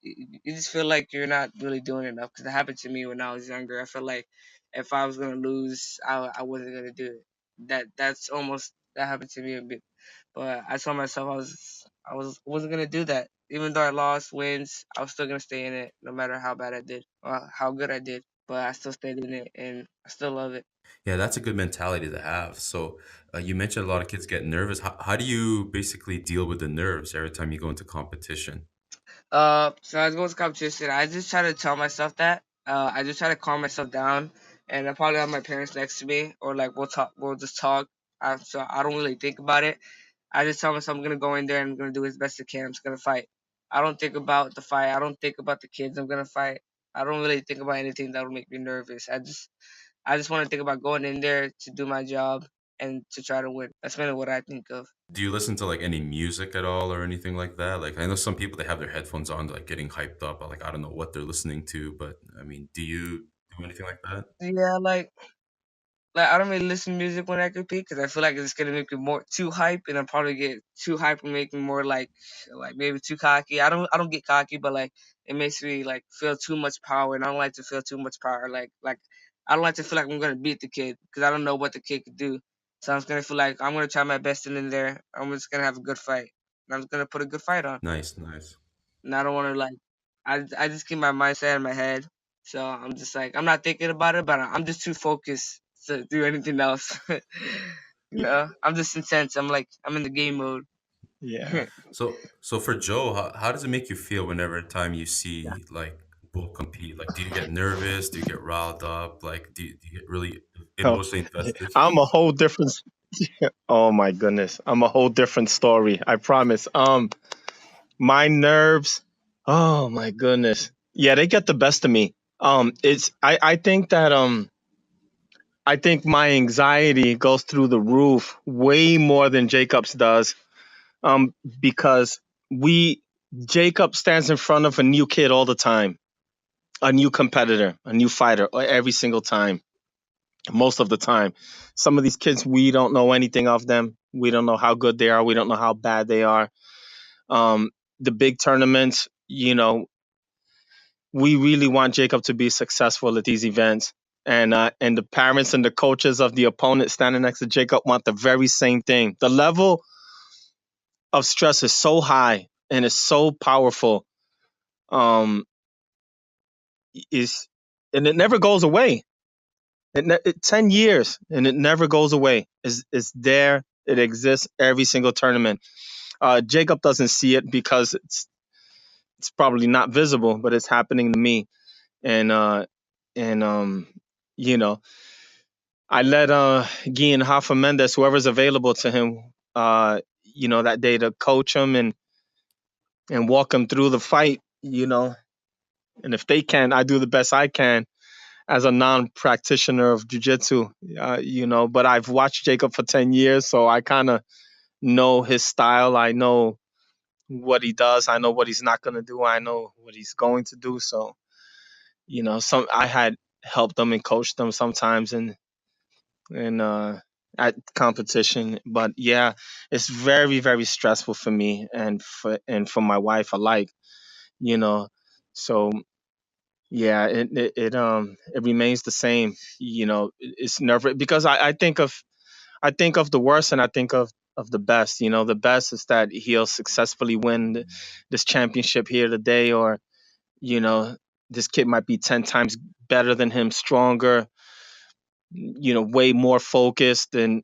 you just feel like you're not really doing enough. Because it happened to me when I was younger. I felt like if I was gonna lose, I wasn't gonna do it. That happened to me a bit. But I told myself wasn't gonna do that. Even though I lost wins, I was still gonna stay in it, no matter how bad I did or how good I did. But I still stayed in it, and I still love it. Yeah, that's a good mentality to have. So, you mentioned a lot of kids get nervous. How do you basically deal with the nerves every time you go into competition? So I was going to competition. I just try to tell myself that. I just try to calm myself down, and I probably have my parents next to me, or like we'll talk. We'll just talk. So I don't really think about it. I just tell myself I'm gonna go in there and I'm gonna do as best I can. I'm just gonna fight. I don't think about the fight. I don't think about the kids I'm gonna fight. I don't really think about anything that will make me nervous. I just want to think about going in there to do my job and to try to win. That's mainly what I think of. Do you listen to like any music at all or anything like that? Like, I know some people, they have their headphones on, like getting hyped up. Like, I don't know what they're listening to, but I mean, do you do anything like that? Yeah, like I don't really listen to music when I compete because I feel like it's gonna make me more too hype, and I'll probably get too hype and make me more like maybe too cocky. I don't get cocky, but like it makes me like feel too much power, and I don't like to feel too much power. Like I don't like to feel like I'm gonna beat the kid because I don't know what the kid could do. So I'm just gonna feel like I'm gonna try my best in there. I'm just gonna have a good fight. And I'm just gonna put a good fight on. Nice, nice. And I don't want to like I just keep my mindset in my head. So I'm just like I'm not thinking about it, but I'm just too focused to do anything else. I'm just intense. I'm like I'm in the game mode. Yeah. So for Joe, how does it make you feel whenever time you see like both compete? Like, do you get nervous? Do you get riled up? Like, do you get really Oh, emotionally invested? I'm a whole different. Oh my goodness, I'm a whole different story. I promise. My nerves. Oh my goodness. Yeah, they get the best of me. It's. I think that I think my anxiety goes through the roof way more than Jacob's does. Um, because we Jacob stands in front of a new kid all the time, a new competitor, a new fighter, every single time, most of the time. Some of these kids, we don't know anything of them. We don't know how good they are. We don't know how bad they are. Um, the big tournaments, we really want Jacob to be successful at these events. And the parents and the coaches of the opponent standing next to Jacob want the very same thing. The level of stress is so high and it's so powerful. Um, is and it never goes away. 10 years and it never goes away. Is there? It exists every single tournament. Jacob doesn't see it because it's probably not visible, but it's happening to me. And you know, I let Guy and Rafa Mendes, whoever's available to him, that day to coach him and walk him through the fight. And if they can, I do the best I can as a non-practitioner of jiu-jitsu. But I've watched Jacob for 10 years, so I kind of know his style. I know what he does. I know what he's not going to do. I know what he's going to do. So, some I had helped them and coached them sometimes and at competition. But yeah, it's very, very stressful for me and for my wife alike, you know. So yeah, it remains the same. It's nerve because I think of the worst and I think of the best. The best is that he'll successfully win this championship here today, or you know, this kid might be 10 times better than him, stronger, way more focused, and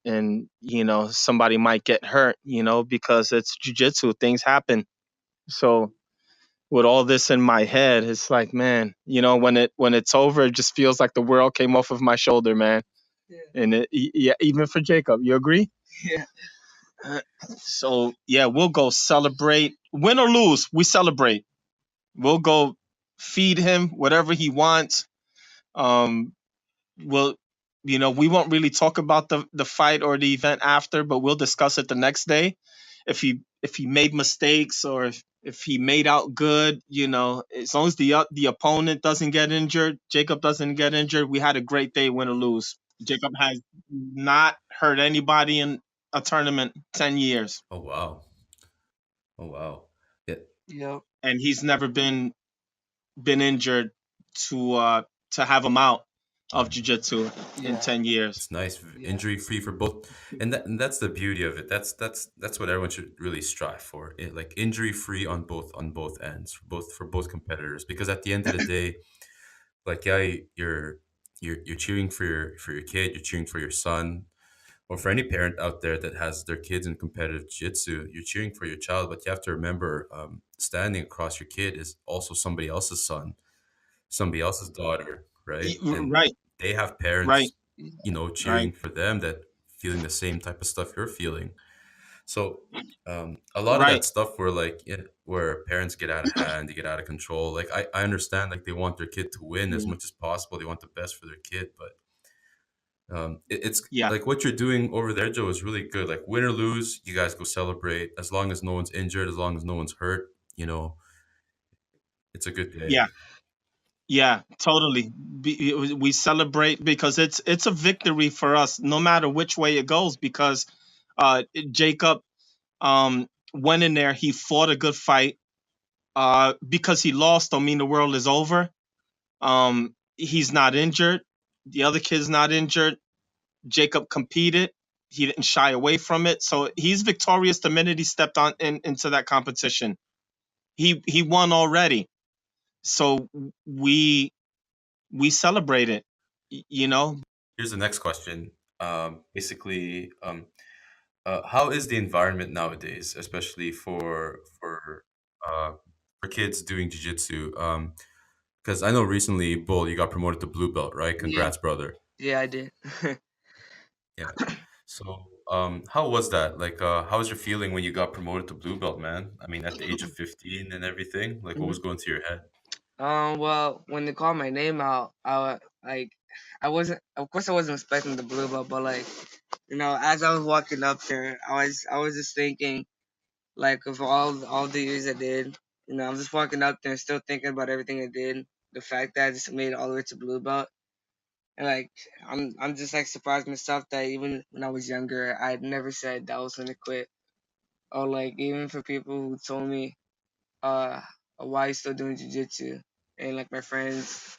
somebody might get hurt, because it's jiu-jitsu, things happen. So with all this in my head, it's like, man, when it's over, it just feels like the world came off of my shoulder, man. Yeah. And yeah, even for Jacob, you agree? Yeah. So yeah, we'll go celebrate, win or lose, we celebrate. We'll go feed him whatever he wants. We'll we won't really talk about the fight or the event after, but we'll discuss it the next day. If he made mistakes, or if he made out good, as long as the opponent doesn't get injured, Jacob doesn't get injured, we had a great day, win or lose. Jacob has not hurt anybody in a tournament 10 years, Oh wow. Oh wow. Yeah. Yep. and he's never been injured to have him out of jiu-jitsu in Yeah. 10 years. It's nice, Yeah. injury free for both, and that's the beauty of it. That's what everyone should really strive for. Like injury free on both ends, for both competitors. Because at the end of the day, like yeah, you're cheering for your kid, you're cheering for your son, or for any parent out there that has their kids in competitive jiu-jitsu, you're cheering for your child. But you have to remember, standing across your kid is also somebody else's son, somebody else's daughter, right? And Right, they have right, parents, right. cheering for them, that feeling the same type of stuff you're feeling. So a lot of that Right. stuff where like where parents get out of hand, they get out of control. Like I understand, like they want their kid to win as Yeah. much as possible. They want the best for their kid, but it's Yeah. like what you're doing over there, Joe, is really good. Like win or lose, you guys go celebrate. As long as no one's injured, as long as no one's hurt, it's a good day. Yeah. Yeah. Totally. We celebrate because it's a victory for us, no matter which way it goes. Because Jacob went in there, he fought a good fight. Because he lost, don't mean the world is over. He's not injured. The other kid's not injured. Jacob competed. He didn't shy away from it. So he's victorious the minute he stepped into that competition. He won already. So we celebrate it, Here's the next question. Basically, how is the environment nowadays, especially uh, for kids doing jiu-jitsu? Because I know recently, Bull, you got promoted to blue belt, right? Yeah. Congrats, brother. Yeah, I did. Yeah. So, how was that? Like, how was your feeling when you got promoted to blue belt, man? I mean, at the age of 15 and everything, like, what was going through your head? Well, when they called my name out, I wasn't, of course, I wasn't expecting the blue belt, but like, as I was walking up there, I was just thinking, like, of all the years I did, I'm just walking up there and still thinking about everything I did, the fact that I just made it all the way to blue belt, and like, I'm just like surprised myself that even when I was younger, I'd never said that I was gonna quit, or like, even for people who told me, uh, why you still doing jujitsu, and like my friends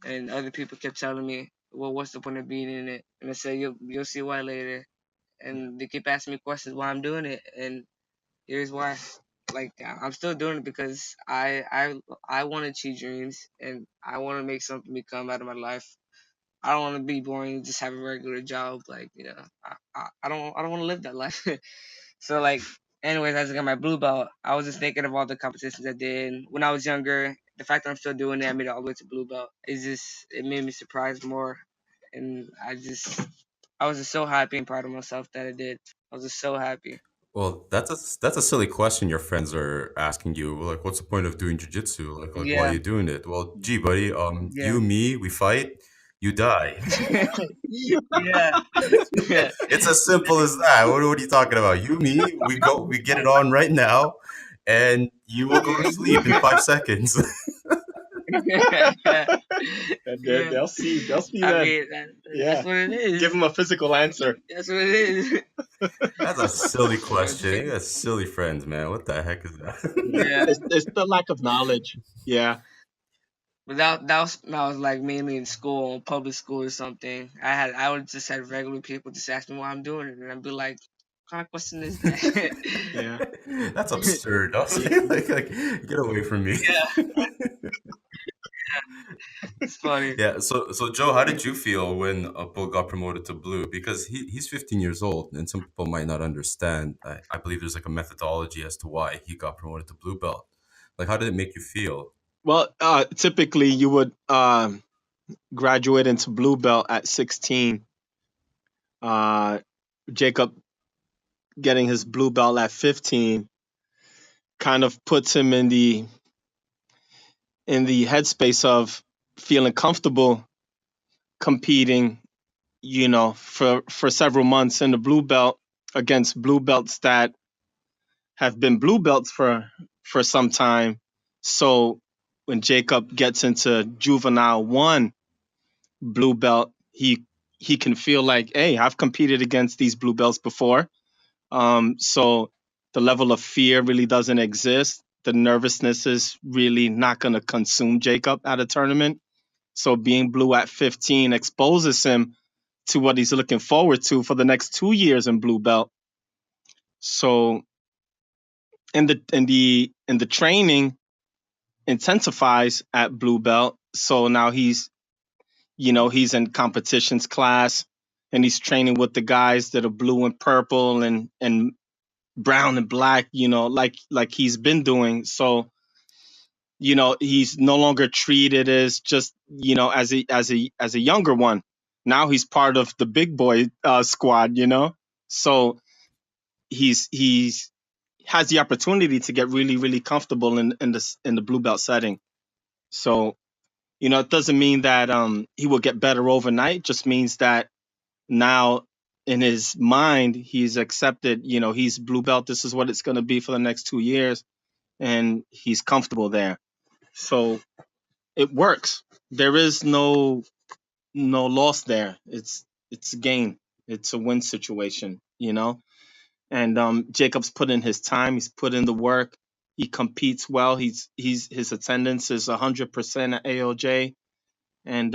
and other people kept telling me, well, what's the point of being in it? And I said, you'll see why later. And they keep asking me questions why I'm doing it, and here's why. Like, I'm still doing it because I want to achieve dreams, and I want to make something become out of my life. I don't want to be boring and just have a regular job. Like, I don't want to live that life. So like, anyways, as I got my blue belt, I was just thinking of all the competitions I did when I was younger. The fact that I'm still doing it, I made it all the way to blue belt. It made me surprised more, and I was just so happy and proud of myself that I did. I was just so happy. Well, that's a silly question your friends are asking you. Like, what's the point of doing jujitsu? Like, why are Yeah, you doing it? Well, gee, buddy, yeah, you, me, we fight, you die. yeah, yeah, It's as simple as that. What are you talking about? You, me, we get it on right now, and you will go to sleep in 5 seconds. yeah. And Yeah. they'll see I that. mean, Yeah. that's what it is. Give them a physical answer. That's what it is. That's a silly question. You got silly friends, man. What the heck is that? Yeah. It's the lack of knowledge. Yeah. But that was like mainly in school, public school or something. I would just have regular people just ask me why I'm doing it, and I'd be like, "What kind of question is that?" Yeah. That's absurd. Like, get away from me. Yeah. It's funny. Yeah. So Joe, how did you feel when Bull got promoted to blue? Because he's 15 years old, and some people might not understand. I believe there's like a methodology as to why he got promoted to blue belt. Like, how did it make you feel? Well, typically you would graduate into blue belt at 16. Uh, Jacob getting his blue belt at 15 kind of puts him in the headspace of feeling comfortable competing, for several months in the blue belt against blue belts that have been blue belts for some time. So when Jacob gets into juvenile one blue belt, he can feel like, hey, I've competed against these blue belts before. So the level of fear really doesn't exist. The nervousness is really not going to consume Jacob at a tournament. So being blue at 15 exposes him to what he's looking forward to for the next 2 years in blue belt. So in the training intensifies at blue belt. So now he's in competitions class and he's training with the guys that are blue and purple and brown and black, like he's been doing. So he's no longer treated as just as a younger one. Now he's part of the big boy squad. So he's has the opportunity to get really really comfortable in the blue belt setting. So it doesn't mean that he will get better overnight. It just means that now in his mind he's accepted. He's blue belt. This is what it's going to be for the next 2 years, and he's comfortable there. So it works. There is no loss there. It's a gain. It's a win situation. And Jacob's put in his time. He's put in the work. He competes well. His attendance is 100% at ALJ, and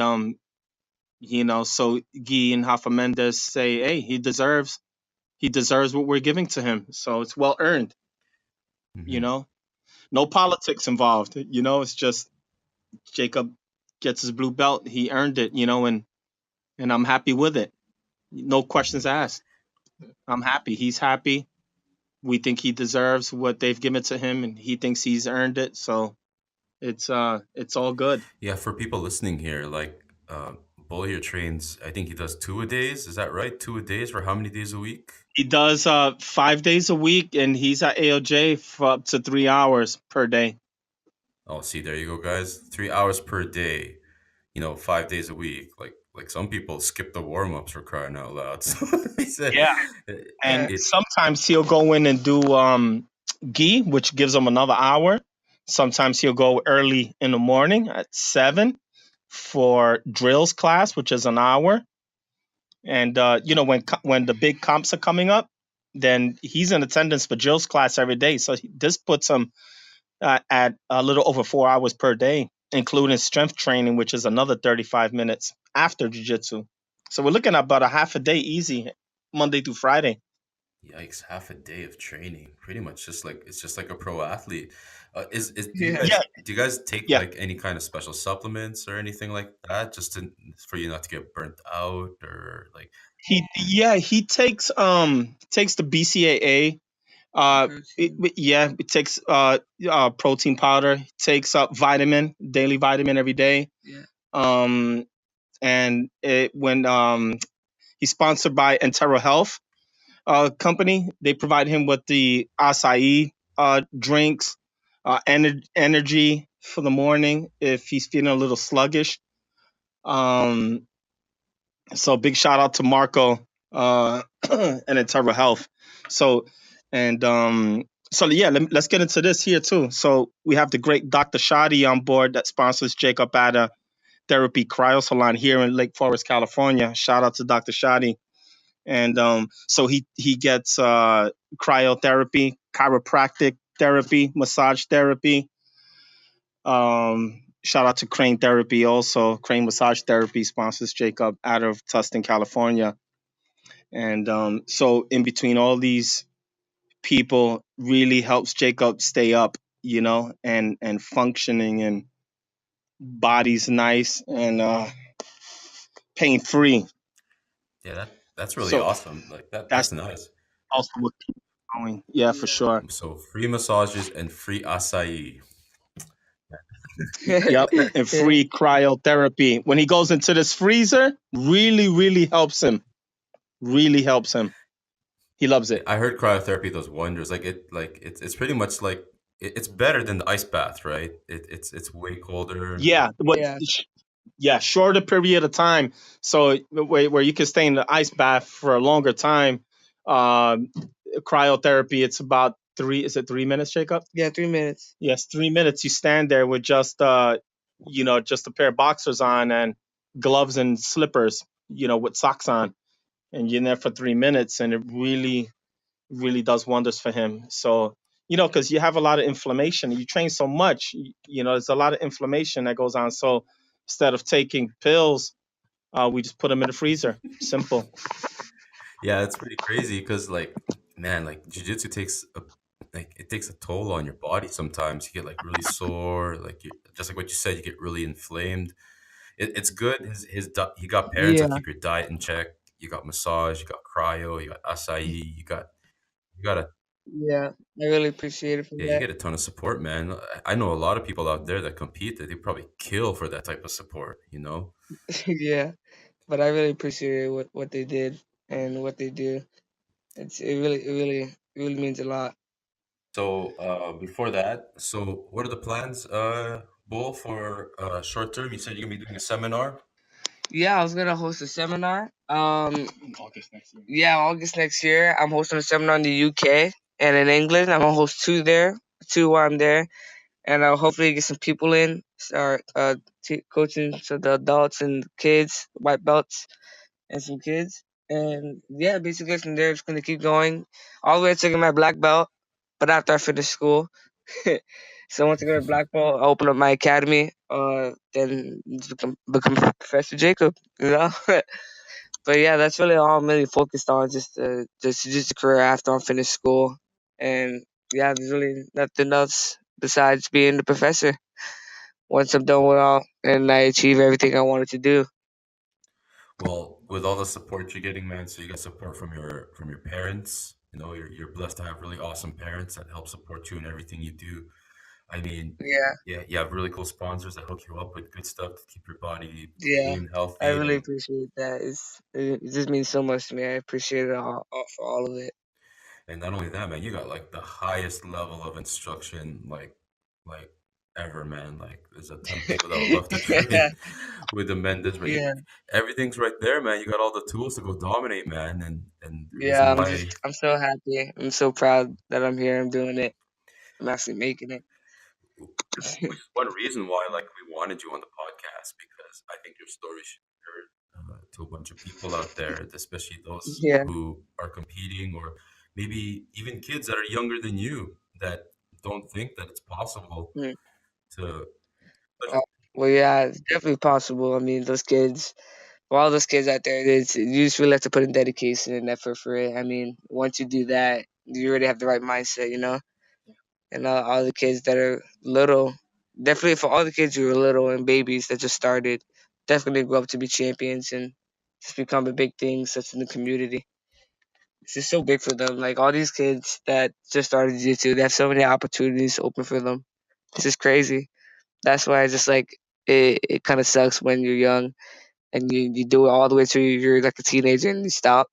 so Guy and Rafa Mendes say, hey, he deserves what we're giving to him. So it's well earned. You Hmm. know, no politics involved. It's just Jacob gets his blue belt. He earned it. And I'm happy with it. No questions Hmm. asked. I'm happy. He's happy. We think he deserves what they've given to him, and he thinks he's earned it. So it's all good. Yeah, for people listening here, like Bull here trains. I think he does two a days. Is that right? Two a days for how many days a week? He does 5 days a week, and he's at ALJ for up to 3 hours per day. Oh, see, there you go, guys. 3 hours per day. 5 days a week. Like some people skip the warm ups for crying out loud. So he said Yeah, it. and Yeah. it sometimes he'll go in and do gi, which gives him another hour. Sometimes he'll go early in the morning at 7 for drills class, which is an hour. And when the big comps are coming up, then he's in attendance for drills class every day. So this puts him at a little over 4 hours per day, including strength training, which is another 35 minutes after jiu-jitsu. So we're looking at about a half a day easy, Monday through Friday. Yikes! Half a day of training, pretty much just like it's just like a pro athlete. Is do you Yeah. guys Yeah, do you guys take yeah. like any kind of special supplements or anything like that, just for you not to get burnt out or like? He takes the BCAA. Protein. It takes protein powder. Takes daily vitamin every day. Yeah. Um, and when he's sponsored by Entero Health company, they provide him with the acai drinks, energy for the morning if he's feeling a little sluggish. Um, so big shout out to Marco and Entero Health. So and yeah, let's get into this here too. So we have the great Dr. Shadi on board that sponsors Jacob at a therapy cryo salon here in Lake Forest, California. Shout out to Dr. Shadi. And so he gets cryotherapy, chiropractic therapy, massage therapy. Shout out to Crane Therapy also. Crane Massage Therapy sponsors Jacob out of Tustin, California. And so in between all these people really helps Jacob stay up, and functioning body's nice, and pain free. Yeah, that's really So awesome. Like that's that's nice. also what keeps going. Yeah, for Yeah. sure. So free massages and free acai. Yep, and Yeah. free cryotherapy. When he goes into this freezer, really, really helps him. Really helps him. He loves it. I heard cryotherapy does wonders. It's pretty much like it's better than the ice bath, right? It's way colder. Yeah, what? Yeah. Yeah, shorter period of time. So where you can stay in the ice bath for a longer time. Um, Cryotherapy, it's about three. Is it 3 minutes, Jacob? Yeah. 3 minutes. Yes, 3 minutes. You stand there with just just a pair of boxers on and gloves and slippers, with socks on, and you're in there for 3 minutes, and it really, really does wonders for him. So, because you have a lot of inflammation, you train so much, there's a lot of inflammation that goes on. So instead of taking pills, we just put them in the freezer. Simple. Yeah, it's pretty crazy because man, like jiu-jitsu takes it takes a toll on your body sometimes. You get like really sore, just like what you said, you get really inflamed. It's good. He got parents that Yeah. keep your diet in check. You got massage, you got cryo, you got acai, you got a Yeah. I really appreciate it for yeah, you that. get a ton of support, man. I know a lot of people out there that compete that they probably kill for that type of support, you know? Yeah. But I really appreciate what they did and what they do. It really means a lot. So before that, so what are the plans, Bull, for short term? You said you're gonna be doing a seminar. Yeah, I was gonna host a seminar. August next year. Yeah, August next year. I'm hosting a seminar in the UK and in England. I'm gonna host two there, two while I'm there, and I'll hopefully get some people in, start coaching so the adults and kids, white belts, and some kids. And yeah, basically from there, it's gonna keep going all the way to get my black belt. But after I finish school, so once I get my black belt, I open up my academy. Then just become Professor Jacob. You know. But yeah, that's really all I'm really focused on. Just a career after I'm finished school, and yeah, there's really nothing else besides being the professor. Once I'm done with all and I achieve everything I wanted to do. Well, with all the support you're getting, man, so you get support from your parents. You know, you're blessed to have really awesome parents that help support you in everything you do. I mean, Yeah, yeah, you have really cool sponsors that hook you up with good stuff to keep your body yeah, clean, I healthy, really and appreciate that. It just means so much to me. I appreciate it all for all of it. And not only that, man, you got like the highest level of instruction, like ever, man. Like there's a ton of people that would love to Yeah, train with the Mendes, but yeah, everything's right there, man. You got all the tools to go dominate, man. And the yeah. reason why, I'm so happy. I'm so proud that I'm here. I'm doing it. I'm actually making it. which is one reason why, like, we wanted you on the podcast because I think your story should be heard to a bunch of people out there, especially those Yeah. who are competing, or maybe even kids that are younger than you that don't think that it's possible Mm. to. Uh, well, yeah, it's definitely possible. I mean, those kids, for all those kids out there, you just really have to put in dedication and effort for it. I mean, once you do that, you already have the right mindset, you know? And all the kids that are little, definitely for all the kids who are little and babies that just started, definitely grow up to be champions and just become a big thing, such in the community. It's just so big for them. Like all these kids that just started jiu-jitsu, they have so many opportunities open for them. It's just crazy. That's why I just like it kind of sucks when you're young and you do it all the way till you're like a teenager and you stop.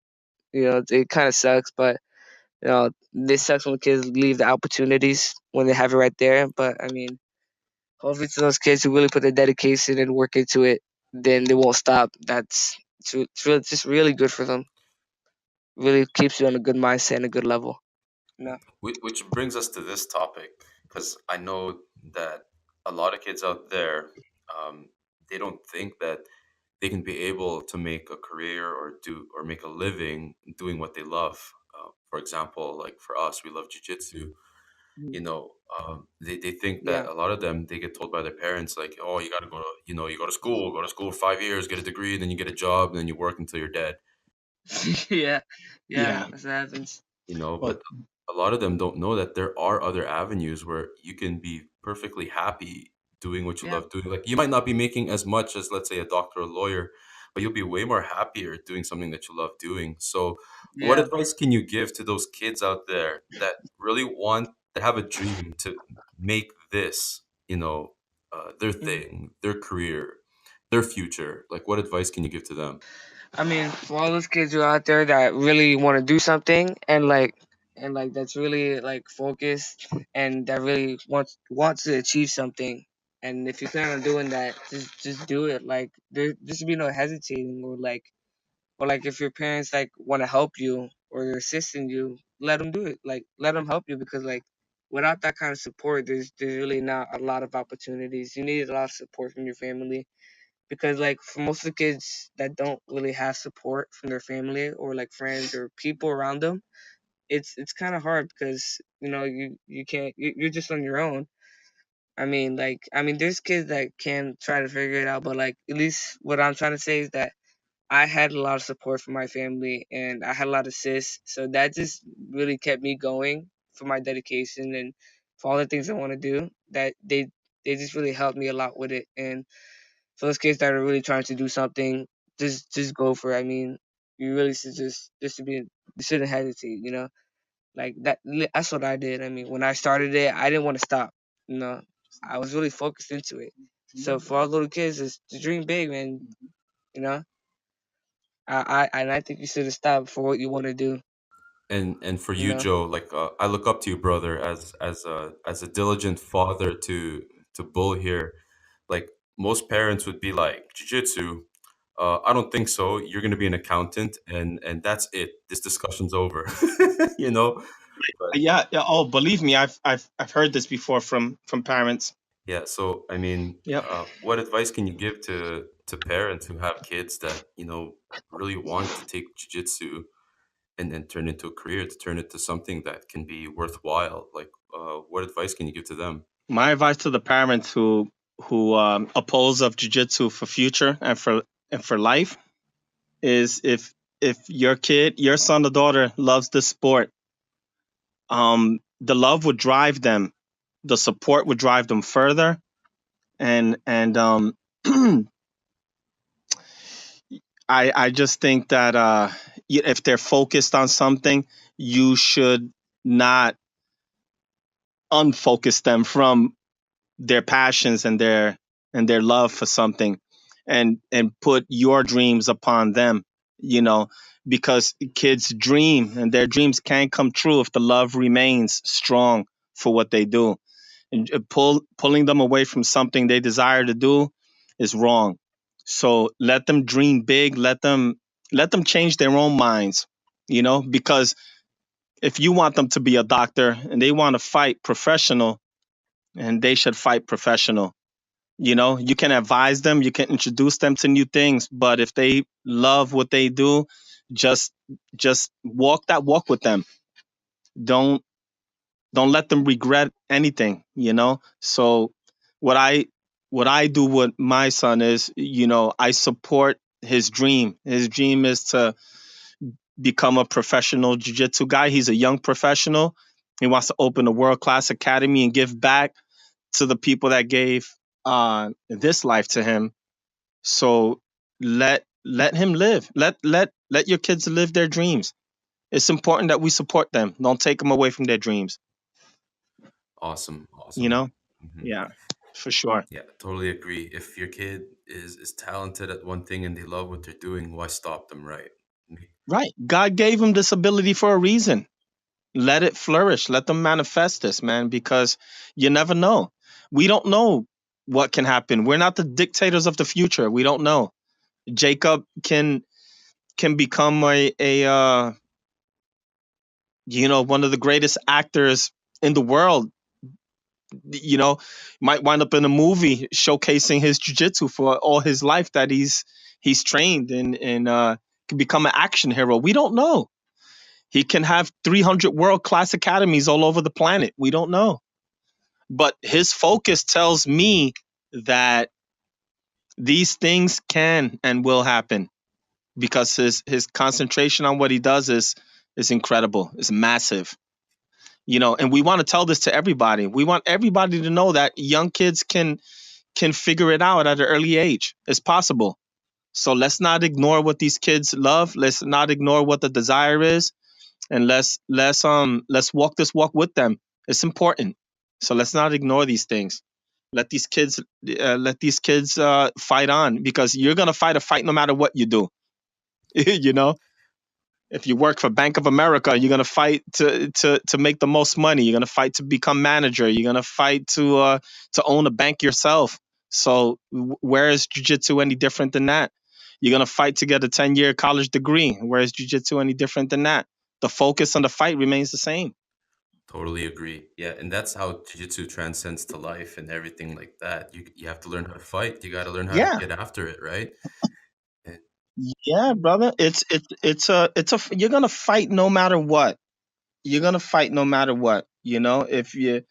You know, it kind of sucks, but this sucks when kids leave the opportunities when they have it right there. But I mean, hopefully to those kids who really put their dedication and work into it, then they won't stop. It's really, just really good for them. Really keeps you on a good mindset and a good level. No. Which brings us to this topic, because I know that a lot of kids out there, they don't think that they can be able to make a career or make a living doing what they love. For example, like for us, we love jujitsu. Mm. You know, they think that Yeah. a lot of them, they get told by their parents like, oh, you got to you go to school for 5 years, get a degree, then you get a job, and then you work until you're dead. Yeah. Yeah. Yeah. That's what happens. But Well, a lot of them don't know that there are other avenues where you can be perfectly happy doing what you Yeah, love doing. Like you might not be making as much as, let's say, a doctor or lawyer, but you'll be way more happier doing something that you love doing. So what yeah. advice can you give to those kids out there that really want to have a dream to make this, their Mhm. thing, their career, their future? Like, what advice can you give to them? I mean, for all those kids who are out there that really want to do something and that's really like focused and that really wants to achieve something. And if you plan on doing that, just do it. Like there should be no hesitating or like if your parents like want to help you or they're assisting you, let them do it. Like let them help you because like without that kind of support, there's really not a lot of opportunities. You need a lot of support from your family because like for most of the kids that don't really have support from their family or like friends or people around them, it's kind of hard because you can't you're just on your own. I mean there's kids that can try to figure it out, but like at least what I'm trying to say is that I had a lot of support from my family and I had a lot of sis, so that just really kept me going for my dedication and for all the things I want to do. That they just really helped me a lot with it. And for those kids that are really trying to do something, just go for it. I mean, you really should just to be you shouldn't hesitate. Like that. That's what I did. I mean, when I started it, I didn't want to stop. You know, I was really focused into it. So for all little kids, is to dream big, man. You know, I think you should have stopped for what you want to do. And for You you, know. Joe, like I look up to you, brother, as a diligent father to Bull here. Like most parents would be like, jiu-jitsu, I don't think so. You're going to be an accountant, and that's it. This discussion's over. you know. But Yeah, yeah. Oh, believe me, I've heard this before from parents. yeah, so I mean, Yep. what advice can you give to parents who have kids that really want to take jiu-jitsu and then turn into a career, to turn it to something that can be worthwhile? Like, what advice can you give to them? My advice to the parents who oppose of jujitsu for future and for life is if your kid, your son or daughter loves the sport, the love would drive them, the support would drive them further, and I just think that if they're focused on something, you should not unfocus them from their passions and their love for something, and put your dreams upon them, you know because kids dream and their dreams can come true if the love remains strong for what they do. And pulling them away from something they desire to do is wrong. So let them dream big, let them change their own minds, because if you want them to be a doctor and they want to fight professional, and they should fight professional. You can advise them, you can introduce them to new things, but if they love what they do, just just walk that walk with them. Don't don't let them regret anything. So what i what I do with my son is, I support his dream is to become a professional jiu-jitsu guy. He's a young professional. He wants to open a world-class academy and give back to the people that gave this life to him. So let him live. Let your kids live their dreams. It's important that we support them. Don't take them away from their dreams. Awesome, You awesome. know? hmm Yeah, for sure. Yeah, totally agree. If your kid is talented at one thing and they love what they're doing, why stop them, right? Right. God gave them this ability for a reason. Let it flourish. Let them manifest this, man, because you never know. We don't know what can happen. We're not the dictators of the future. We don't know. Jacob can become one of the greatest actors in the world. you know might wind up in a movie showcasing his jiu-jitsu for all his life that he's trained, and can become an action hero. We don't know. He can have 300 world class academies all over the planet. We don't know, but his focus tells me that these things can and will happen, because his concentration on what he does is incredible. It's massive. And we want to tell this to everybody. We want everybody to know that young kids can figure it out at an early age. It's possible. So let's not ignore what these kids love. Let's not ignore what the desire is, and let's walk this walk with them. It's important. So let's not ignore these things. Let these kids fight on, because you're gonna fight a fight no matter what you do. You know, if you work for Bank of America, you're gonna fight to make the most money. You're gonna fight to become manager. You're gonna fight to own a bank yourself. So where is jiu-jitsu any different than that? You're gonna fight to get a 10-year college degree. Where is jiu-jitsu any different than that? The focus on the fight remains the same. Totally agree. Yeah, and that's how jiu-jitsu transcends to life and everything like that. You have to learn how to fight. You got to learn how to Yeah, get after it, right? And yeah, brother. It's a you're gonna fight no matter what. You're gonna fight no matter what. You know, if you're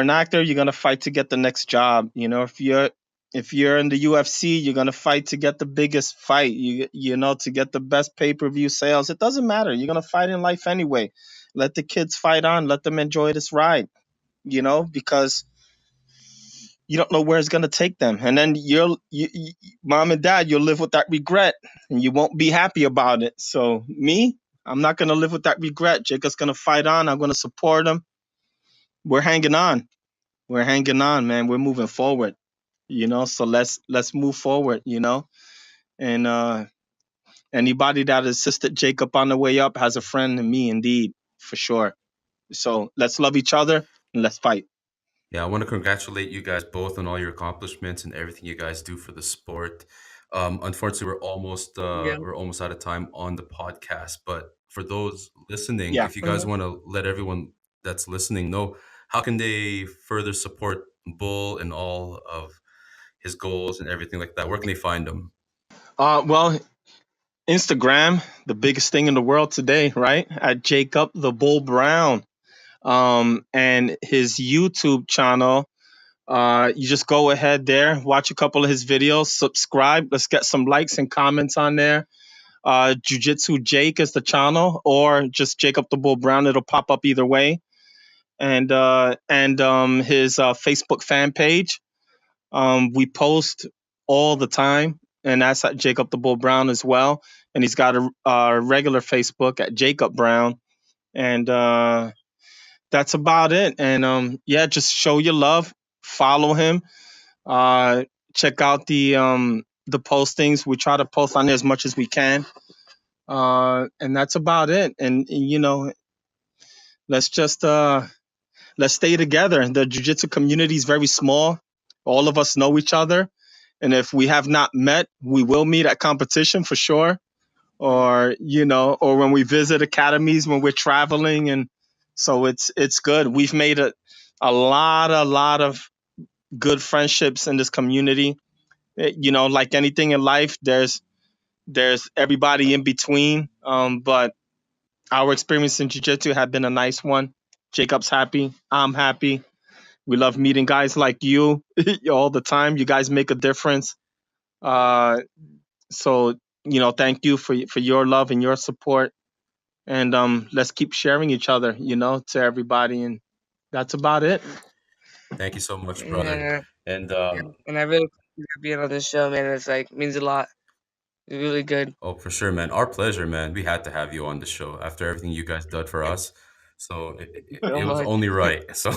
an actor, you're gonna fight to get the next job. You know, if you're in the UFC, you're gonna fight to get the biggest fight. You know, to get the best pay-per-view sales. It doesn't matter. You're gonna fight in life anyway. Let the kids fight on. Let them enjoy this ride. You know, because you don't know where it's gonna take them, and then mom and dad, you'll live with that regret, and you won't be happy about it. So me, I'm not gonna live with that regret. Jacob's gonna fight on. I'm gonna support him. We're hanging on. We're hanging on, man. We're moving forward. You know, so let's move forward. You know, and anybody that assisted Jacob on the way up has a friend in me, indeed, for sure. So let's love each other and let's fight. yeah, I want to congratulate you guys both on all your accomplishments and everything you guys do for the sport. Unfortunately, Yeah. we're almost out of time on the podcast. But for those listening, Yeah. if you guys Mhm. want to let everyone that's listening know, how can they further support Bull and all of his goals and everything like that? Where can they find him? Well, Instagram, the biggest thing in the world today, right? At Jacob the Bull Brown. And his YouTube channel. You just go ahead there, watch a couple of his videos, subscribe. Let's get some likes and comments on there. Jiu-Jitsu Jake is the channel, or just Jacob the Bull Brown. It'll pop up either way. And his Facebook fan page. We post all the time, and that's at Jacob the Bull Brown as well. And he's got a regular Facebook at Jacob Brown, and that's about it. And yeah, just show your love, follow him, check out the postings. We try to post on there as much as we can, and that's about it. And you know, let's just let's stay together. The jiu-jitsu community is very small. All of us know each other, and if we have not met, we will meet at competition for sure, or you know, or when we visit academies when we're traveling. And so it's good. We've made a lot of good friendships in this community. You know, like anything in life, there's everybody in between. But our experience in jiu-jitsu had been a nice one. Jacob's happy, I'm happy. We love meeting guys like you all the time. You guys make a difference. uh so you know, thank you for your love and your support. And let's keep sharing each other, you know, to everybody. And that's about it. Thank you so much, brother. Yeah. And Yeah. And I really appreciate being on this show, man. It's like means a lot. It's really good. oh, for sure, man. Our pleasure, man. We had to have you on the show after everything you guys did for us. So So it was much. only right. So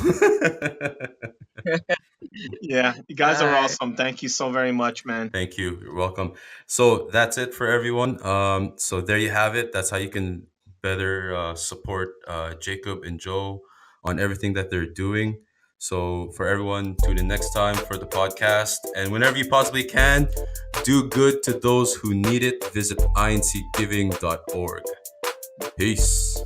Yeah, you All guys are right. awesome. Thank you so very much, man. thank you. You're welcome. So that's it for everyone. So there you have it. That's how you can better support Jacob and Joe on everything that they're doing. So for everyone, tune in next time for the podcast. And whenever you possibly can, do good to those who need it. Visit incgiving.org. Peace.